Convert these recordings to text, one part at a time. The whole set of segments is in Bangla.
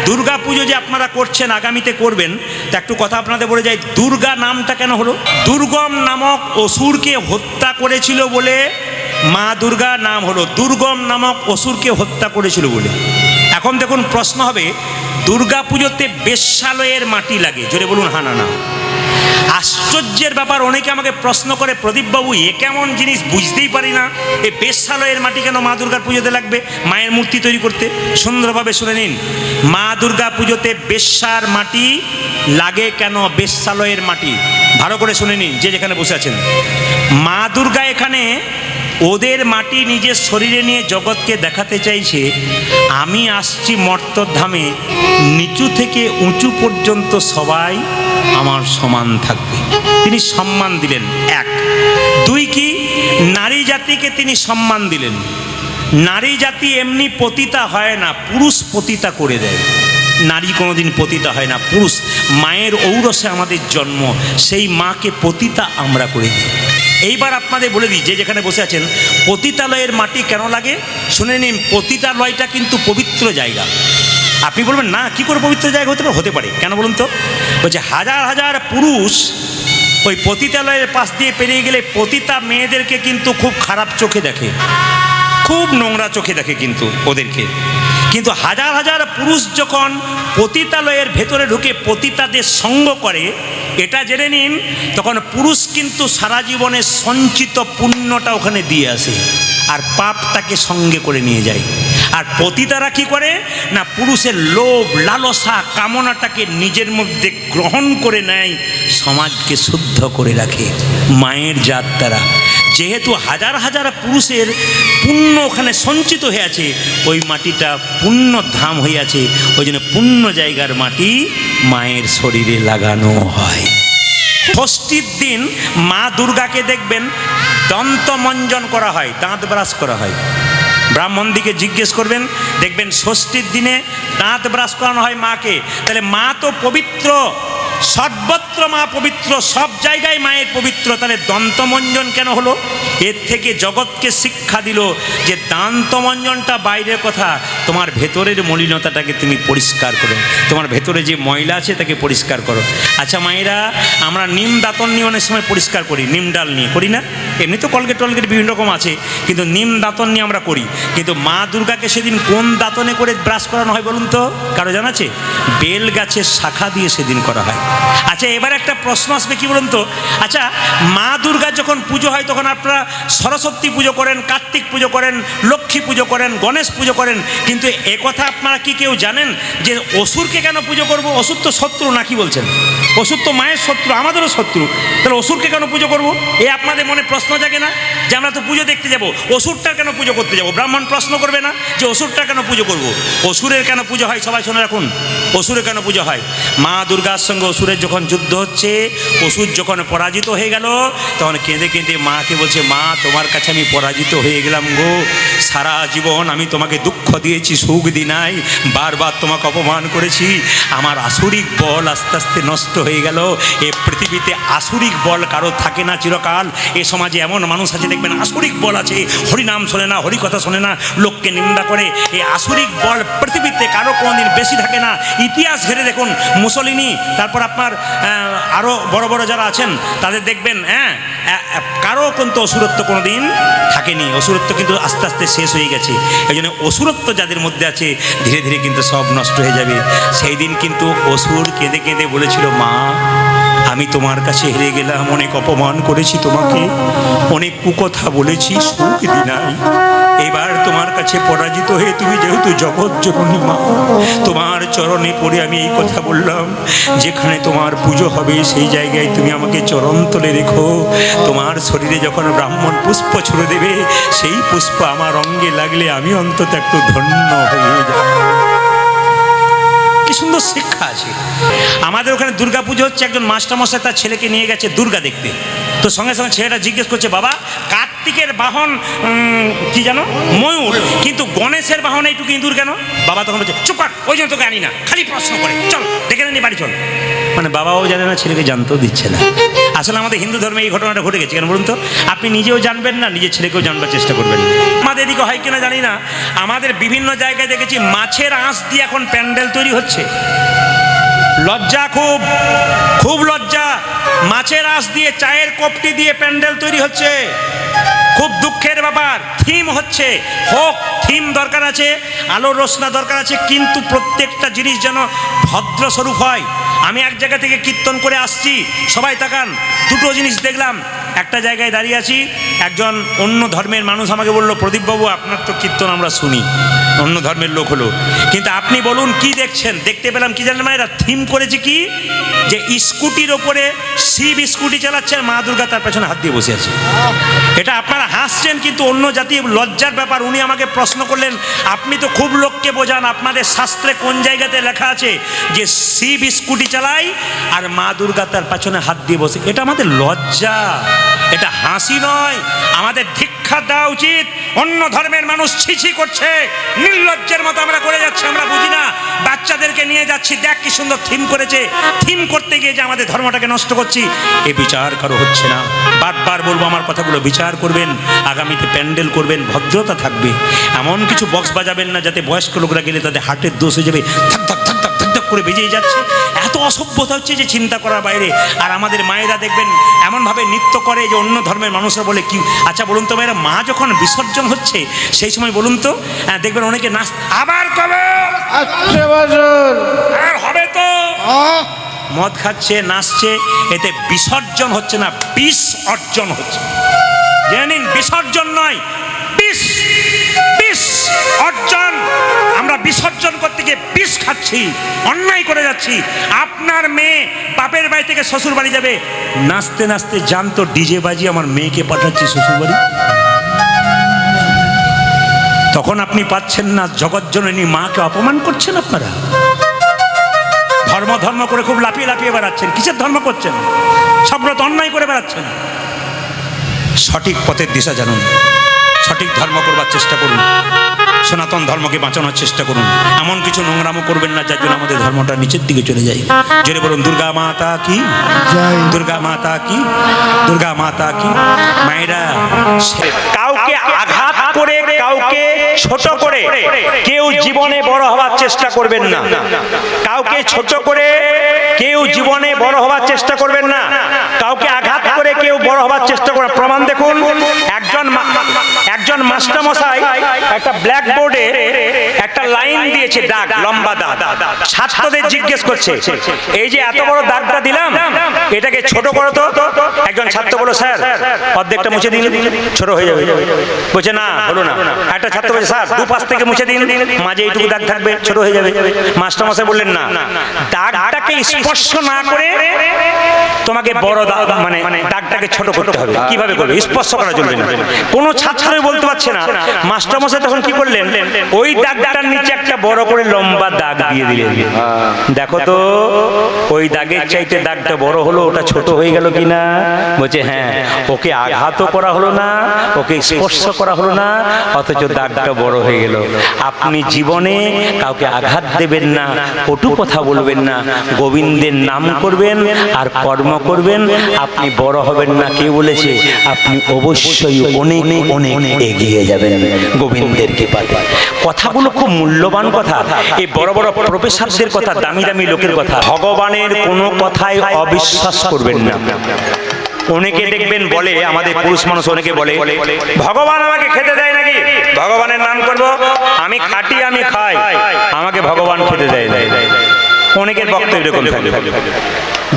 দুর্গা পুজো যে আপনারা করছেন, আগামীতে করবেন, তা একটু কথা আপনাদের বলে যাই, দুর্গা নামটা কেন হলো? দুর্গম নামক অসুরকে হত্যা করেছিল বলে মা দুর্গা নাম হলো, দুর্গম নামক অসুরকে হত্যা করেছিল বলে। এখন দেখুন, প্রশ্ন হবে, দুর্গা পুজোতে বেশ্যালয়ের মাটি লাগে, জোরে বলুন হা না না। আশ্চর্যের ব্যাপার, অনেকে আমাকে প্রশ্ন করে, প্রদীপবাবু এ কেমন জিনিস, বুঝতেই পারি না, এই বেশ্যালয়ের মাটি কেন মা দুর্গার পুজোতে লাগবে মায়ের মূর্তি তৈরি করতে? সুন্দরভাবে শুনে নিন, মা দুর্গা পুজোতে বেশ্যার মাটি লাগে কেন, বেশ্যালয়ের মাটি, ভালো করে শুনে নিন যে যেখানে বসে আছেন। মা দুর্গা এখানে ওদের মাটি নিজের শরীরে নিয়ে জগৎকে দেখাতে চাইছে, আমি আসছি মর্তধামে, নিচু থেকে উঁচু পর্যন্ত সবাই আমার সমান থাকবে। তিনি সম্মান দিলেন, এক। দুই কি, নারী জাতিকে তিনি সম্মান দিলেন। নারী জাতি এমনি পতিতা হয় না, পুরুষ পতিতা করে দেয়। নারী কোনোদিন পতিতা হয় না, পুরুষ। মায়ের ঔরসে আমাদের জন্ম, সেই মাকে পতিতা আমরা করে দিই। এইবার আপনাদের বলে দিই যে যেখানে বসে আছেন, পতিতালয়ের মাটি কেন লাগে শুনে নিন। পতিতালয়টা কিন্তু পবিত্র জায়গা। আপনি বলবেন না, কি করে পবিত্র জায়গা হতে পারে? হতে পারে, কেন বলুন তো? বলছে হাজার হাজার পুরুষ ওই পতিতালয়ের পাশ দিয়ে পেরিয়ে গেলে পতিতা মেয়েদেরকে কিন্তু খুব খারাপ চোখে দেখে, খুব নোংরা চোখে দেখে কিন্তু ওদেরকে। কিন্তু হাজার হাজার পুরুষ যখন পতিতালয়ের ভেতরে ঢুকে পতিতাদের সঙ্গ করে, এটা জেনে নিন, তখন পুরুষ কিন্তু সারা জীবনের সঞ্চিত পুণ্যটা ওখানে দিয়ে আসে, আর পাপটাকে সঙ্গে করে নিয়ে যায়। আর পতিতারা কি করে না, পুরুষের লোভ লালসা কামনাটাকে নিজের মধ্যে গ্রহণ করে নেয়, সমাজকে শুদ্ধ করে রাখে মায়ের জাত দ্বারা। যেহেতু হাজার হাজার পুরুষের পুণ্য ওখানে সঞ্চিত হয়ে আছে, ওই মাটিটা পুণ্য ধাম হয়ে আছে, ওই জন্য পুণ্য জায়গার মাটি মায়ের শরীরে লাগানো হয়। ষষ্ঠীর দিন মা দুর্গাকে দেখবেন দন্তমঞ্জন করা হয়, দাঁত ব্রাশ করা হয়। ব্রাহ্মণ দিকে জিজ্ঞেস করবেন, দেখবেন ষষ্ঠীর দিনে দাঁত ব্রাশ করানো হয় মাকে। তাহলে মা তো পবিত্র, সর্বত্র মা পবিত্র, সব জায়গায় মায়ের পবিত্র, তাহলে দন্তমঞ্জন কেন হলো? এর থেকে জগৎকে শিক্ষা দিল যে দান্তমঞ্জনটা বাইরের কথা, তোমার ভেতরের মলিনতাটাকে তুমি পরিষ্কার করো, তোমার ভেতরে যে ময়লা আছে তাকে পরিষ্কার করো। আচ্ছা মায়েরা, আমরা নিম দাঁতন নিয়ে অনেক সময় পরিষ্কার করি, নিম ডাল নিয়ে করি না? এমনি তো কলগেট টলগেট বিভিন্ন রকম আছে, কিন্তু নিম দাঁতন নিয়ে আমরা করি। কিন্তু মা দুর্গাকে সেদিন কোন দাঁতনে করে ব্রাশ করানো হয় বলুন তো? কারো জানা আছে? বেল গাছের শাখা দিয়ে সেদিন করা হয়। আচ্ছা এবার একটা প্রশ্ন আসবে, কি বলুন তো? আচ্ছা মা দুর্গার যখন পুজো হয় তখন আপনারা সরস্বতী পুজো করেন, কার্তিক পুজো করেন, লক্ষ্মী পুজো করেন, গণেশ পুজো করেন, কিন্তু একথা আপনারা কি কেউ জানেন যে অসুরকে কেন পুজো করব? অসুর তো শত্রু, না কি বলছেন? অসুর তো মায়ের শত্রু, আমাদেরও শত্রু, তাহলে অসুরকে কেন পুজো করব? এ আপনাদের মনে প্রশ্ন জাগে না যে আমরা তো পুজো দেখতে যাব, অসুরটার কেন পুজো করতে যাব? ব্রাহ্মণ প্রশ্ন করবে না যে অসুরটা কেন পুজো করব? অসুরের কেন পুজো হয় সবাই শুনে রাখুন। অসুরের কেন পুজো হয়? মা দুর্গার সঙ্গে অসুরের যখন যুদ্ধ হচ্ছে, অসুর যখন পরাজিত হয়ে গেল, তখন কেঁদে কেঁদে মাকে বলছে, মা তোমার কাছে আমি পরাজিত হয়ে গেলাম গো, সারা জীবন আমি তোমাকে দুঃখ দিয়েছি, সুখ দিই নাই, বারবার তোমাকে অপমান করেছি, আমার আসুরিক বল আস্তে আস্তে নষ্ট হয়ে গেল। এ পৃথিবীতে আসুরিক বল কারো থাকে না চিরকাল। এ সমাজে এমন মানুষ আছে দেখবেন আসুরিক বল আছে, হরিনাম শোনে না, হরি কথা শোনে না, লোককে নিন্দা করে। এই আসুরিক বল পৃথিবীতে কারো কোনোদিন বেশি থাকে না। ইতিহাস ঘেরে দেখুন, মুসলিনি, তারপর আপনার আরও বড় বড় যারা আছেন তাদের দেখবেন, কারো কিন্তু অসুরত্ব কোনো দিন থাকেনি, অসুরত্ব কিন্তু আস্তে আস্তে শেষ হয়ে গেছে। এই জন্য অসুরত্ব যাদের মধ্যে আছে ধীরে ধীরে কিন্তু সব নষ্ট হয়ে যাবে। সেই দিন কিন্তু অসুর কেঁদে কেঁদে বলেছিল, মা আমি তোমার কাছে হেরে গেলাম, অনেক অপমান করেছি তোমাকে, অনেক কুকথা বলেছি, সুখ দি নাই, এবার তোমার কাছে পরাজিত হয়ে তুমি যেহেতু জগৎ জননী মা, তোমার চরণে পড়ে আমি এই কথা বললাম, যেখানে তোমার পুজো হবে সেই জায়গায় তুমি আমাকে চরণ তলে রেখো। তোমার শরীরে যখন ব্রাহ্মণ পুষ্প ছুড়ে দেবে, সেই পুষ্প আমার অঙ্গে লাগলে আমি অন্তত একটু ধন্য হয়ে যাব। কি সুন্দর শিক্ষা আছে। আমাদের ওখানে দুর্গা পুজো হচ্ছে, একজন মাস্টারমশাই তার ছেলেকে নিয়ে গেছে দুর্গা দেখতে, তো সঙ্গে সঙ্গে ছেলেটা জিজ্ঞেস করছে, বাবা কার্তিকের বাহন কি জানো? ময়ূর, কিন্তু গণেশের বাহন এইটুকু ইঁদুর কেন? বাবা তখন বলছে, চুপ কর, ওই জন্য তোকে আনি না, খালি প্রশ্ন করে, চল দেখে নি বাড়ি চল। মানে বাবাও জানে না, ছেলেকে জানতেও দিচ্ছে না। আসলে আমাদের হিন্দু ধর্মে এই ঘটনাটা ঘটে গেছে কেন বলুন তো? আপনি নিজেও জানবেন না, নিজের ছেলেকেও জানবার চেষ্টা করবেন না। আমাদের এদিকে হয় কিনা জানি না, আমাদের বিভিন্ন জায়গায় দেখেছি মাছের আঁশ দিয়ে এখন প্যান্ডেল তৈরি হচ্ছে। লজ্জা, খুব খুব লজ্জা। মাছের আঁশ দিয়ে, চায়ের কপটি দিয়ে প্যান্ডেল তৈরি হচ্ছে, খুব দুঃখের ব্যাপার। থিম হচ্ছে, হোক, থিম দরকার আছে, আলোর রোশনা দরকার আছে, কিন্তু প্রত্যেকটা জিনিস যেন ভদ্রস্বরূপ হয়। আমি এক জায়গা থেকে কীর্তন করে আসছি, সবাই তাকান, দুটো জিনিস দেখলাম। একটা জায়গায় দাঁড়িয়ে আছি, একজন অন্য ধর্মের মানুষ আমাকে বলল, প্রদীপবাবু আপনার তো কীর্তন আমরা শুনি, অন্য ধর্মের লোক হলো, কিন্তু আপনি বলুন কি দেখছেন? দেখতে পেলাম কি জানেন, মানে এরা থিম করেছে কি, যে স্কুটির ওপরে শিব স্কুটি চালাচ্ছেন, মা দুর্গা তার পেছনে হাত দিয়ে বসে আছে। এটা আপনারা হাসছেন, কিন্তু অন্য জাতি লজ্জার ব্যাপার। উনি আমাকে প্রশ্ন করলেন, আপনি তো খুব লোককে বোঝান, আপনাদের শাস্ত্রে কোন জায়গাতে লেখা আছে যে শিব স্কুটি চালায় আর মা দুর্গা তার পেছনে হাত দিয়ে বসে? এটা আমাদের লজ্জা, এটা হাসি নয়। আমাদের ধিক্ষা দেওয়া উচিত। অন্য ধর্মের মানুষ ছিছি করছে, নির্লজ্জের মতো আমরা করে যাচ্ছি, আমরা বুঝি না। বাচ্চাদেরকে নিয়ে যাচ্ছি, দেখ কি সুন্দর থিম করেছে, থিম করতে গিয়ে যে আমাদের ধর্মটাকে নষ্ট করছি, এ বিচার কারো হচ্ছে না। বারবার বলবো আমার কথাগুলো বিচার করবেন, আগামীতে প্যান্ডেল করবেন, ভদ্রতা থাকবে। এমন কিছু বক্স বাজাবেন না যাতে বয়স্ক লোকরা গেলে তাদের হার্টের দোষ হয়ে যাবে, ধাক ধাক ধাক ধাক ধাক ধাক করে বেজেই যাচ্ছে। এত অসভ্যতা হচ্ছে যে চিন্তা করার বাইরে। আর আমাদের মায়েরা দেখবেন এমনভাবে নৃত্য করে যে অন্য ধর্মের মানুষরা বলে কি। আচ্ছা বলুন তো মায়েরা, মা যখন বিসর্জন হচ্ছে সেই সময় বলুন তো, দেখবেন অনেকে নাচ, আবার কবে আর হবে তো, মদ খাচ্ছে, নাচছে, এতে বিসর্জন হচ্ছে না, বিষ অর্জন হচ্ছে। জেনে নিন, বিসর্জন নয়, বিষ, বিষ অর্জন। আমরা বিসর্জন করতে গিয়ে বিষ খাচ্ছি, অন্যায় করে যাচ্ছি। আপনার মেয়ে বাপের বাড়ি থেকে শ্বশুর বাড়ি যাবে, নাচতে নাচতে জানতো ডিজে বাজিয়ে আমার মেয়েকে পাঠাচ্ছি শ্বশুর বাড়ি, তখন আপনি পাচ্ছেন না, জগৎজননী মাকে অপমান করছেন আপনারা। ধর্ম ধর্ম করে খুব লাফিয়ে লাফিয়ে বেড়াচ্ছেন। কিসের ধর্ম করছেন? সব্রত অন্যায় করে বেড়াচ্ছেন। সঠিক পথের দিশা জানুন, সঠিক ধর্ম করবার চেষ্টা করুন, সনাতন ধর্মকে বাঁচানোর চেষ্টা করুন। এমন কিছু নোংরামো করবেন না যার জন্য আমাদের ধর্মটা নিচের দিকে চলে যায়। জোরে বলুন দুর্গা মাতা কি, দুর্গা মাতা কি, দুর্গা মাতা কি। মায়েরা, কাউকে আঘাত করে, কাউকে ছোট করে কেউ জীবনে বড় হওয়ার চেষ্টা করবেন না। কাউকে ছোট করে কেউ জীবনে বড় হওয়ার চেষ্টা করবেন না। কাউকে আঘাত করে কেউ বড় হওয়ার চেষ্টা করে। প্রমাণ দেখুন, একজন মাস্টারমশাই একটা ব্ল্যাক বোর্ডে একটা লাইন দিয়েছে, দাগ, লম্বা দাগ। ছাত্রদের জিজ্ঞেস করছে, এই যে এত বড় দাগটা দিলাম, এটাকে ছোট করো তো। একজন ছাত্র বলল, স্যার অর্ধেকটা মুছে দিন, ছোট হয়ে যাবে। বলছে না, হলো না। একটা ছাত্র বলছে, স্যার দুপাশ থেকে মুছে দিন, মাঝে এইটুকু দাগ থাকবে, ছোট হয়ে যাবে। মাস্টারমশাই বললেন, না, দাগটাকে স্পর্শ না করে তোমাকে বড় দাগ, মানে দাগটাকে ছোট করতে হবে। কিভাবে করবে? স্পর্শ করা চলবে না। কোনো ছাত্রই বলতে পারছে না। মাস্টারমশাই তখন কি করলেন, ওই দাগটার নিচে একটা বড় করে লম্বা দাগ দিয়ে দিলেন। দেখো তো ওই দাগের চাইতে দাগটা বড় হলো, ওটা ছোট হয়ে গেল কিনা? বলছে হ্যাঁ। ওকে আঘাতও করা হলো না, ওকে স্পর্শ করা হলো না, অথচ দাগটা বড় হয়ে গেল। আপনি জীবনে কাউকে আঘাত দেবেন না, কটু কথা বলবেন না, গোবিন্দের নাম করবেন আর কর্ম করবেন, আপনি বড় হবেন না। কে বলেছে? আপনি অবশ্যই অনেক অনেক এগিয়ে যাবেন গোবিন্দের কৃপায়। কথাগুলো খুব মূল্যবান কথা। এই বড় বড় প্রফেসরদের কথা, দামি দামি লোকের কথা, ভগবানের কোনো কথায় অবিশ্বাস করবেন না। অনেকে দেখবেন বলে, আমাদের পুরুষ মানুষ অনেকে বলে, ভগবান আমাকে খেতে দেয় নাকি, ভগবানের নাম করব, আমি খাটি, আমি খাই, আমাকে ভগবান খেতে দেয়। অনেকের বক্তব্য এরকম থাকে।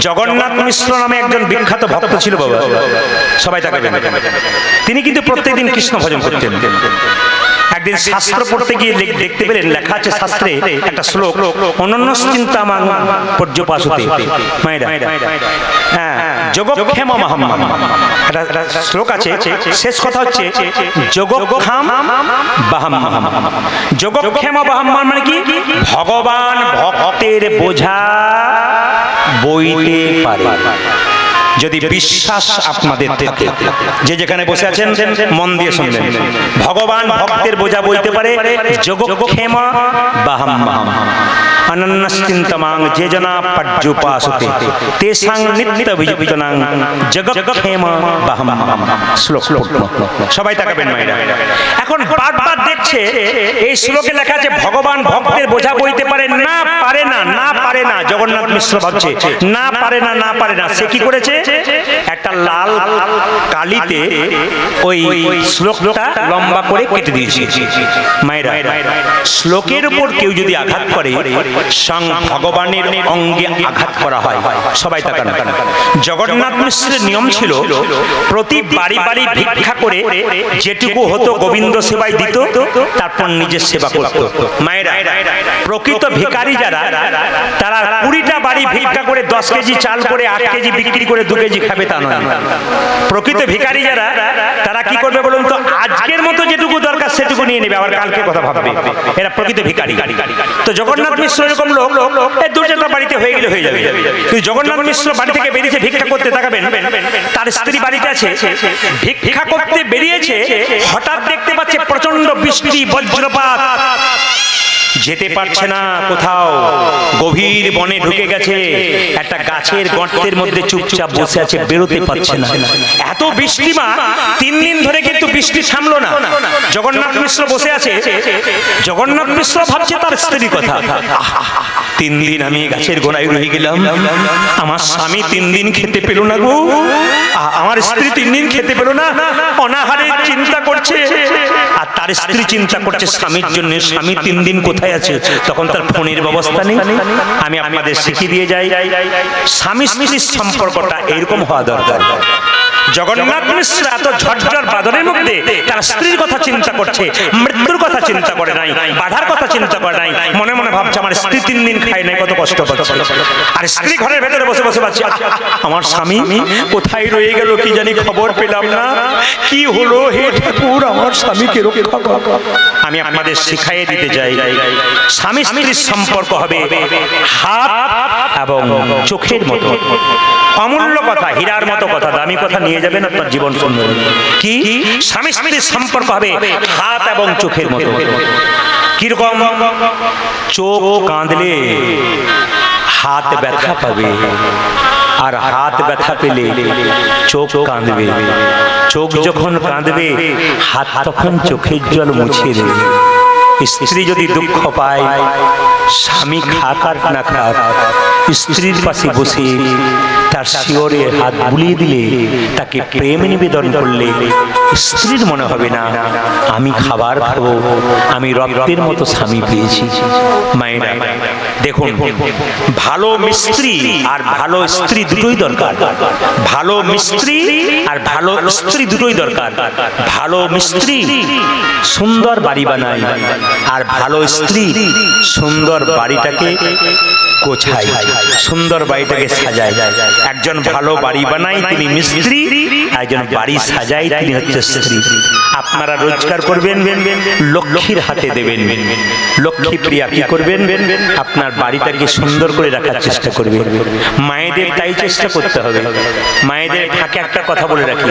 জগন্নাথ মিশ্র নামে একজন বিখ্যাত ভক্ত ছিল বাবা, সবাই তাকে জানে। তিনি কিন্তু প্রত্যেকদিন কৃষ্ণ ভজন করতেন। একদিন শাস্ত্র পড়তে গিয়ে দেখতে পেলেন, লেখা আছে শাস্ত্রে একটা শ্লোক, অনন্য চিন্তা মান পর্যপাসতে। মায়েরা, হ্যাঁ, যোগক্ষেম মহাম্মা একটা শ্লোক আছে। শেষ কথা হচ্ছে যোগক্ষাম বাহাম্মাম। যোগক্ষেম বাহাম্মাম মানে কি? ভগবান ভক্তের বোঝা বইতে পারে। যদি বিশ্বাস আপনাদের থাকে, যে যেখানে বসে আছেন মন দিয়ে শুনবেন, ভগবান ভক্তের বোঝা বইতে পারে যোগক্ষেম বাহাম্মাহম অনন্যশ্চিন্তমাং যে জনা পর্যুপাসতে তেসাং নিত্য বিযুক্তনাং যোগক্ষেম বাহাম্মাহম। শ্লোক সবাই তাকাবেন মায়েরা। এখন বারবার দেখছে এই শ্লোকে লেখা আছে ভগবান ভক্তের বোঝা বইতে পারে, না পারে না, না পারে না। জগন্নাথ মিশ্র ভাবছে না পারে না, না পারে না। সে কি করেছে, একটা লাল কালিতে ওই শ্লোকটা লম্বা করে কেটে দিয়েছে। মায়েরা, শ্লোকের উপর কেউ যদি আঘাত করে স্বয়ং ভগবানের অঙ্গে আঘাত করা হয়। সবাই তাকান। জগন্নাথ মিশ্রের নিয়ম ছিল প্রতি বাড়ি বাড়ি ভিক্ষা করে যেটুকু হতো গোবিন্দ সেবায় দিত, তারপর নিজের সেবা করত। মায়েরা, প্রকৃত ভিখারি যারা, তারা 20টা বাড়ি ভিক্ষা করে 10 কেজি চাল করে 8 কেজি বিক্রি করে 2 কেজি খাবে তা নয়। প্রকৃত ভিখারি যারা, তারা কি করবে বলুন তো, আজকের মতো যেটুকু দরকার সেটুকু নিয়ে নেবে, আবার কালকে কথা ভাববে। এরা প্রকৃত ভিখারি। তো জগন্নাথ মিশ্র এরকম লোক, এই 2-4টা বাড়িতে হয়ে গেলে হয়ে যাবে। কিন্তু জগন্নাথ মিশ্র বাড়ি থেকে বেরিয়েছে ভিক্ষা করতে, তাকাবেন তার স্ত্রী বাড়িতে আছে, ভিক্ষা করতে বেরিয়েছে, হঠাৎ দেখতে পাচ্ছে প্রচন্ড বৃষ্টি, বজ্রপাত, যেতে পারছে না কোথাও, গভীর বনে ঢুকে গেছে, একটা গাছের গর্তের মধ্যে চুপচাপ বসে আছে, বেরোতে পারছে না। এত বৃষ্টি, মা 3 দিন ধরে কিন্তু বৃষ্টি থামলো না। জগন্নাথ মিশ্র বসে আছে, জগন্নাথ মিশ্র ভাবছে তার স্ত্রীর কথা, 3 দিন আমি গাছের গোড়ায় রয়ে গেলাম, আমার স্বামী 3 দিন খেতে পেল না গো, আমার স্ত্রী 3 দিন খেতে পেল না, অনাহারে চিন্তা করছে। আর তার স্ত্রী চিন্তা করছে স্বামীর জন্য, স্বামী 3 দিন কোথায় আছে। তখন তার ফোনের ব্যবস্থা নেই। আমি আপনাদের শিখিয়ে দিয়ে যাই, স্বামী স্ত্রীর সম্পর্কটা এরকম হওয়া দরকার। জগন্নাথ মিশ্র এত ঝড়ঝড় বাদলের মধ্যে তার স্ত্রীর কথা চিন্তা করছে, মৃত্যুর কথা চিন্তা করে নাই, বাধার কথা চিন্তা করে নাই, মনে মনে ভাবছে আমার স্ত্রী 3 দিন খায় নাই, কত কষ্ট পাচ্ছে। আর স্ত্রী ঘরের ভেতরে বসে বসে ভাবছে আমার স্বামী কোথায় রয়ে গেল, কি জানি খবর পেলাম না, কি হলো হে ঠাকুর, আমার স্বামীকে রক্ষা করো। আমি আপনাদের শিখাইয়ে দিতে চাই, স্বামী স্ত্রীর সম্পর্ক হবে হাত এবং চোখের মতো। অমূল্য কথা, হীরার মতো কথা, দামি কথা নিয়ে যাবেন, আপনার জীবন সুন্দর। কি স্বামী স্ত্রীর সম্পর্ক হবে হাত এবং চোখের মতো। কিরকম? চোখ কাঁদলে হাত ব্যথা পাবে, আর হাত ব্যথা পেলে চোখ কাঁদবে। চোখ যখন কাঁদবে, হাত তখন চোখের জল মুছিয়ে দেবে। স্ত্রী যদি দুঃখ পায়, স্বামী খাক আর না খাক, স্ত্রীর পাশে বসে তার শিওরে হাত বুলিয়ে দিলে, তাকে প্রেম নিবেদন করলে, স্ত্রীর মনে হবে না আমি খাবার খাবো, আমি রক্তের মতো স্বামী পেয়েছি। মায়েরা দেখুন, ভালো মিস্ত্রি আর ভালো স্ত্রী দুটোই দরকার। ভালো মিস্ত্রি আর ভালো স্ত্রী দুটোই দরকার। ভালো মিস্ত্রি সুন্দর বাড়ি বানায়, আর ভালো স্ত্রী সুন্দর বাড়িটাকে গোছায়, সুন্দর বাড়িটাকে সাজায়। একজন ভালো বাড়ি বানায় তিনি মিস্ত্রি, একজন বাড়ি সাজায় তিনি হচ্ছে স্ত্রী। আপনারা রোজগার করবেন, লক্ষ্মীর হাতে দেবেন। লক্ষ্মী প্রিয়া কি করবেন? আপনার বাড়িটাকে সুন্দর করে রাখার চেষ্টা করবেন। মায়েদের তাই চেষ্টা করতে হবে। মায়েদের ফাঁকে একটা কথা বলে রাখি,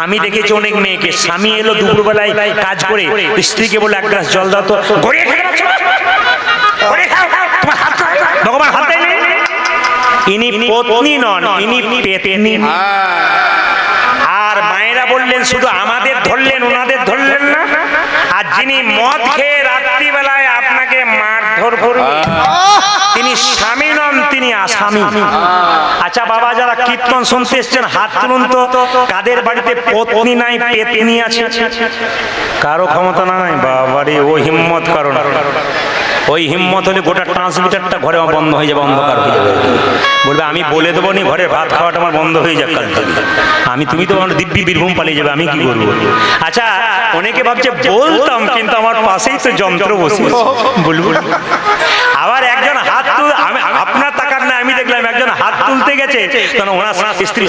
আমি দেখেছি অনেক মেয়েকে, স্বামী এলো দুপুরবেলায় কাজ করে, স্ত্রীকে বলে 1 গ্লাস জল দাও তো, গড়িয়ে খেতে পারছো না, গড়িয়ে খাও, তোমার হাত ভগবান হাত দেয়নি। ইনি পত্নী নন, ইনি পেতনি। আর মায়েরা বললেন শুধু আমাদের ধরলেন, ওনাদের ধরলেন না। আর যিনি মদ খেয়ে রাত্রিবেলায় আপনাকে মারধর করবে, তিনি স্বামী নন, তিনি আসামি। আচ্ছা বাবা, যারা কীর্তন শুনতে এসছেন হাত তুলুন তো, কাদের বাড়িতে পত্নী নাই পেতনি আছে? কারো ক্ষমতা নাই বাবারে, ও হিম্মত কারো না। ওই হিম্মত হলে গোটা ট্রান্সমিটারটা ঘরে বন্ধ হয়ে যাবে, অন্ধকার হয়ে যাবে। বলবে আমি বলে দেবো নি ঘরে ভাত খাওয়াটা আমার বন্ধ হয়ে যাক কাল থেকে, তুমি তো আমার দিব্যি বীরভূম পালিয়ে যাবে, আমি কি করবো? আচ্ছা, অনেকে ভাবছে বলতাম, কিন্তু আমার পাশেই তো যন্ত্র বসে, বলবো। আবার একজন হাত তুল, আপনার তাকার না, আমি দেখলাম একজন হাত তুলতে গেছে, তখন ওনার স্ত্রী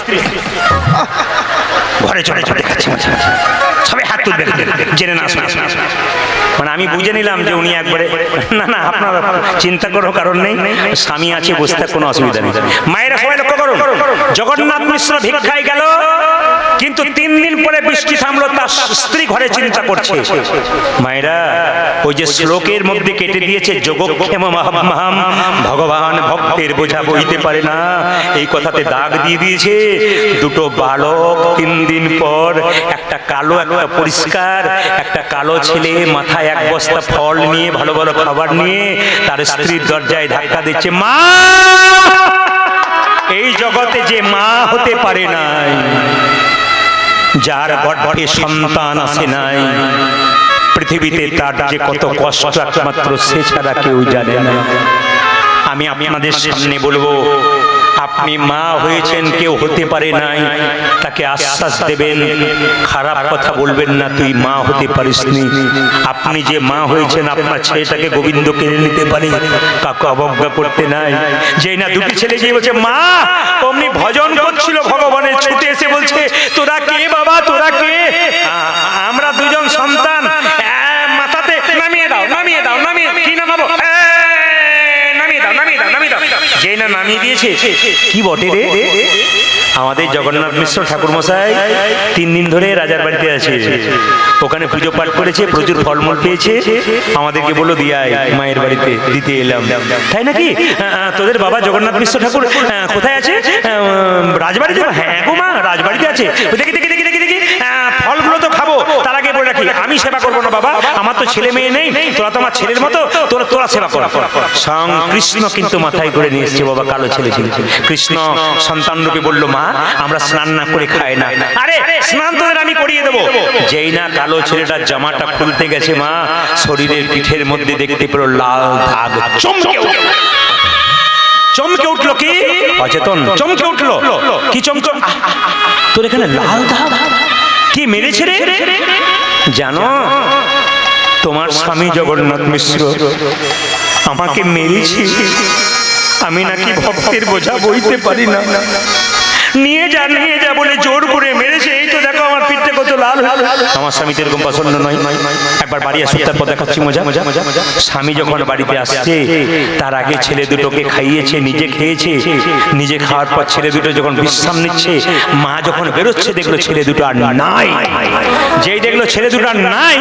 ঘরে চলে চলে দেখাচ্ছে, সবাই হাত তুলবে, জেনে না মানে আমি বুঝে নিলাম যে উনি একবারে, না না আপনার চিন্তা করার কারণ নেই, স্বামী আছে বসতে, কোনো অসুবিধা নেই। মায়েরা সবাই লক্ষ্য করুন, জগন্নাথ মিশ্র ভিক্ষায় গেল, কিন্তু 3 দিন পরে বৃষ্টি থামলো, তার স্ত্রী ঘরে চিন্তা করছে। মায়েরা, ওই যে শ্লোকের মধ্যে কেটে দিয়েছে যোগক্ষেম মহাম, ভগবান ভক্তের বোঝা বইতে পারে না, এই কথাতে দাগ দিয়ে দিয়েছে। দুটো বালক 3 দিন পর, একটা কালো একটা পরিষ্কার, একটা কালো ছেলে মাথায় 1 বস্তা ফল নিয়ে, ভালো ভালো খাবার নিয়ে তার স্ত্রীর দরজায় ধাক্কা দিচ্ছে, মা! এই জগতে যে মা হতে পারে নাই, যার গর্ভে সন্তান আসে নাই, পৃথিবীতে তার যে কত কষ্ট একমাত্র সে ছাড়া কেউ জানে না। আমি আপনাদের সামনে বলবো, আপনি মা হয়েছেন, কেউ হতে পারে নাই, তাকে আশ্বাস দেবেন, খারাপ কথা বলবেন না, তুই মা হতে পারিসনি। আপনি যে মা হয়েছেন, আপনার ছেলেটাকে গোবিন্দ কেড়ে নিতে পারে, কাউকে অবজ্ঞা করতে নাই। যেই না দুটি ছেলে গিয়ে বলছে মা, অমনি ভজন করছিল ভগবানের, ছুটে এসে বলছে, তোরা কে বাবা, তোরা কে? আমরা দুজন সন্তান, মাথাতে নামিয়ে দাও, নামিয়ে দাও, নামিয়ে, কি নামাবো? যেই না নামিয়ে দিয়েছে, কি বটে রে, আমাদের জগন্নাথ মিশ্র ঠাকুর মশাই 3 দিন ধরে রাজার বাড়িতে আছে, ওখানে পুজো পাঠ করেছে, প্রচুর ফলমূল পেয়েছে, আমাদেরকে বললো দিয়ে আয় মায়ের বাড়িতে, দিতে এলাম। তাই নাকি? তোদের বাবা জগন্নাথ মিশ্র ঠাকুর কোথায় আছে? রাজবাড়িতে? হ্যাঁ গো মা, রাজবাড়িতে আছে। দেখি দেখি দেখি দেখি দেখি, ফলগুলো তো খাবো, তার আগে বলে রাখি, আমি সেবা করবো না বাবা, আমার তো ছেলে মেয়ে নেই, তোরা তো আমার ছেলের মতো, তোরা সেবা কর। স্বয়ং কৃষ্ণ কিন্তু মাথায় করে নিয়ে এসছে বাবা, কালো ছেলে ছিল। কৃষ্ণ সন্তান রূপে বললো, মা, আমরা স্নান না করে খাই না। আরে স্নান তোদের আমি করিয়ে দেবো। যেই না কালো ছেলেটার জামাটা খুলতে গেছে, মা শরীরের পিঠের মধ্যে দেখতে পেল লাল দাগ, চমকে উঠলো, কি অচেতন চমকে উঠলো, কি চমকে, তোর এখানে লাল দাগ, কি মেরেছে রে? জানো, তোমার স্বামী জগন্নাথ মিশ্র আমাকে মেরেছে, আমি নাকি ভক্তের বোঝা বইতে পারি না, নিয়ে যা নিয়ে যা বলে জোর করে মেরেছে। এই তো দেখো আমার পিঠে কত লাল। আমার স্বামী তো এরকম পছন্দ নয়, একবার বাড়ি আসুক তারপর দেখাচ্ছি মজা। স্বামী যখন বাড়িতে আসছে, তার আগে ছেলে দুটোকে খাইয়েছে, নিজে খেয়েছে, নিজে খাওয়ার পর ছেলে দুটো যখন বিশ্রাম নিচ্ছে, মা যখন বেরোচ্ছে দেখলো ছেলে দুটো আর নাই। যেই দেখলো ছেলে দুটো আর নাই,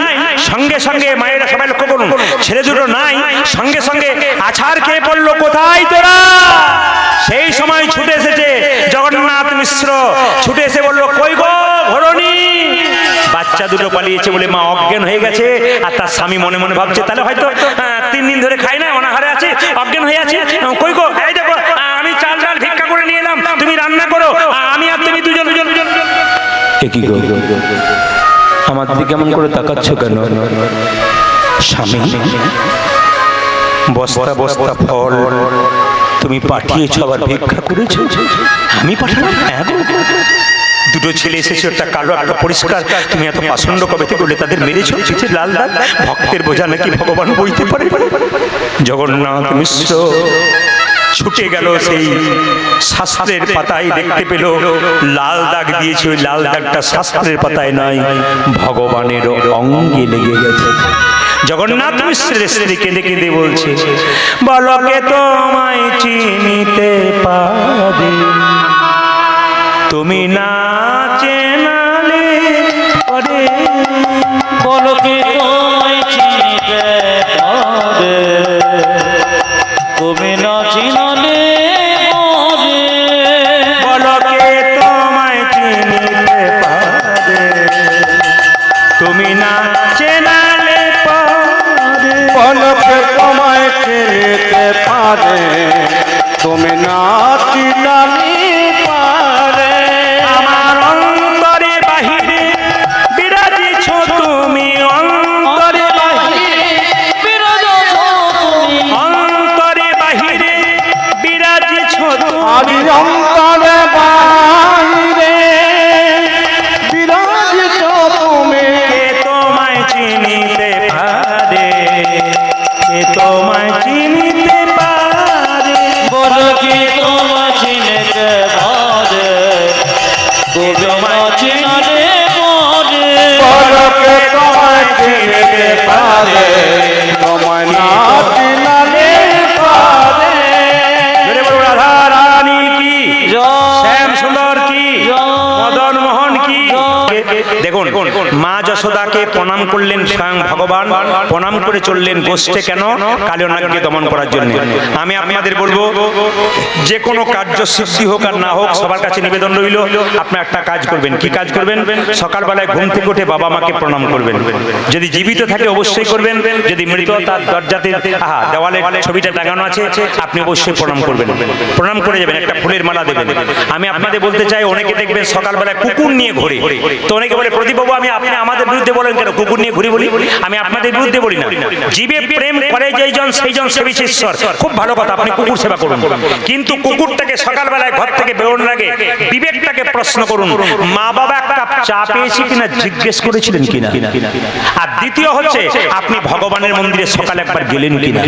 সঙ্গে সঙ্গে, মায়েরা সবাই লক্ষ্য করুন, ছেলে দুটো নাই, সঙ্গে সঙ্গে আছাড় খেয়ে পড়লো, কোথায় তোরা? সেই সময় ছুটে এসেছে জগন্নাথ মিশ্র, ছুটে এসে বললো, কই গো ঘরণী? বাচ্চা দুটো পালিয়েছে বলে মা অজ্ঞান হয়ে গেছে, আর তার স্বামী মনে মনে ভাবছে, তাহলে হয়তো 3 দিন ধরে খাই না, অনাহারে আছে, অজ্ঞান হয়ে আছে। কই গো? এই দেখো, আমি চাল ডাল ভিক্ষা করে নিয়ে এলাম, তুমি রান্না করো, আমি আর তুমি দুজন। কি গো, আমার দিকে কেমন করে তাকাচ্ছ কেন? স্বামী, বস্তা বস্তা ফল তুমি পাঠিয়েছ, আবার ভিক্ষা করেছ? আমি পাঠালাম? হ্যাঁ, দুটো ছেলে এসেছে, একটা কালো একটা পরিষ্কার, তুমি এত পাষণ্ড কবে থেকে বলে তাদের মেরেছো? চিঠি লাল দাগ, ভক্তের বোঝা নাকি ভগবান বইতে পারে। জগন্নাথ মিশ্র ছুটে গেল, সেই শাস্ত্রের পাতায় দেখতে পেল লাল দাগ দিয়েছে, ওই লাল দাগটা শাস্ত্রের পাতায় নাই, ভগবানের অঙ্গে লেগে গেছে। জগন্নাথ মিশ্রের স্ত্রী কেঁদে কেঁদে বলছে, বলকে তোমায় চিনিতে পারি, তুমি না চেনালে পরে, বলকে তোমায় চিনিতে পারে, তুমি না চিনালে পরে, বলকে তোমায় চিনিতে পারে, তুমি না চেনালে পরে, বলকে তোমায় চিনিতে পারে, তুমি না চিনালে পারে, আমার অন্তরে বাহিরে বিরাজিছ তুমি, অন্তরে বাহিরে বিরাজছ তুমি, অন্তরে বাহিরে বিরাজিছ আমি তুমি, অন্তরে বাহিরে বিরাজিত তুমি, কে তোমায় চিনিতে পারে, কে তোমায় চিনিতে পারে, বলকে তোমায় চিনিতে পারে, তুমি না চিনালে পরে, বলকে তোমায় চিনিতে পারে, তোমায় না চিনালে পারে। জোরে বলো রাধা রানী কি জয়। যশোদাকে প্রণাম করলেন স্বয়ং ভগবান, প্রণাম করে চললেন গোষ্ঠে। কেন? কালিয়ানাগকে দমন করার জন্য। আমি আপনাদের বলবো, যে কোনো কার্য সিদ্ধি হোক আর না হোক, সবার কাছে নিবেদন রইল, আপনি একটা কাজ করবেন। কি কাজ করবেন? সকালবেলায় ঘুম থেকে উঠে বাবা মাকে প্রণাম করবেন। যদি জীবিত থাকে অবশ্যই করবেন, যদি মৃত তার দরজাতে দেওয়ালে ছবিটা টাঙানো আছে, আপনি অবশ্যই প্রণাম করবেন। প্রণাম করে যাবেন, একটা ফুলের মালা দেবেন। আমি আপনাদের বলতে চাই, অনেকে দেখবেন সকালবেলায় কুকুর নিয়ে ঘুরে, তো অনেকে বলে প্রদীপবাবু আপনি আমাদের বিরুদ্ধে বলেন কেন কুকুর নিয়ে ঘুরি বলি? আমি আপনাদের বিরুদ্ধে বলি না। জীবে প্রেম করে যেইজন সেইজন সেবিছে ঈশ্বর। খুব ভালো কথা, আপনি কুকুর সেবা করুন, কিন্তু কুকুরটাকে সকালবেলায় ঘর থেকে বেরোনোর আগে বিবেকটাকে প্রশ্ন করুন, মা বাবা এক কাপ চা পেয়েছি কিনা জিজ্ঞেস করেছিলেন কিনা। আর দ্বিতীয় হচ্ছে, আপনি ভগবানের মন্দিরে সকালে একবার গেলেন কিনা।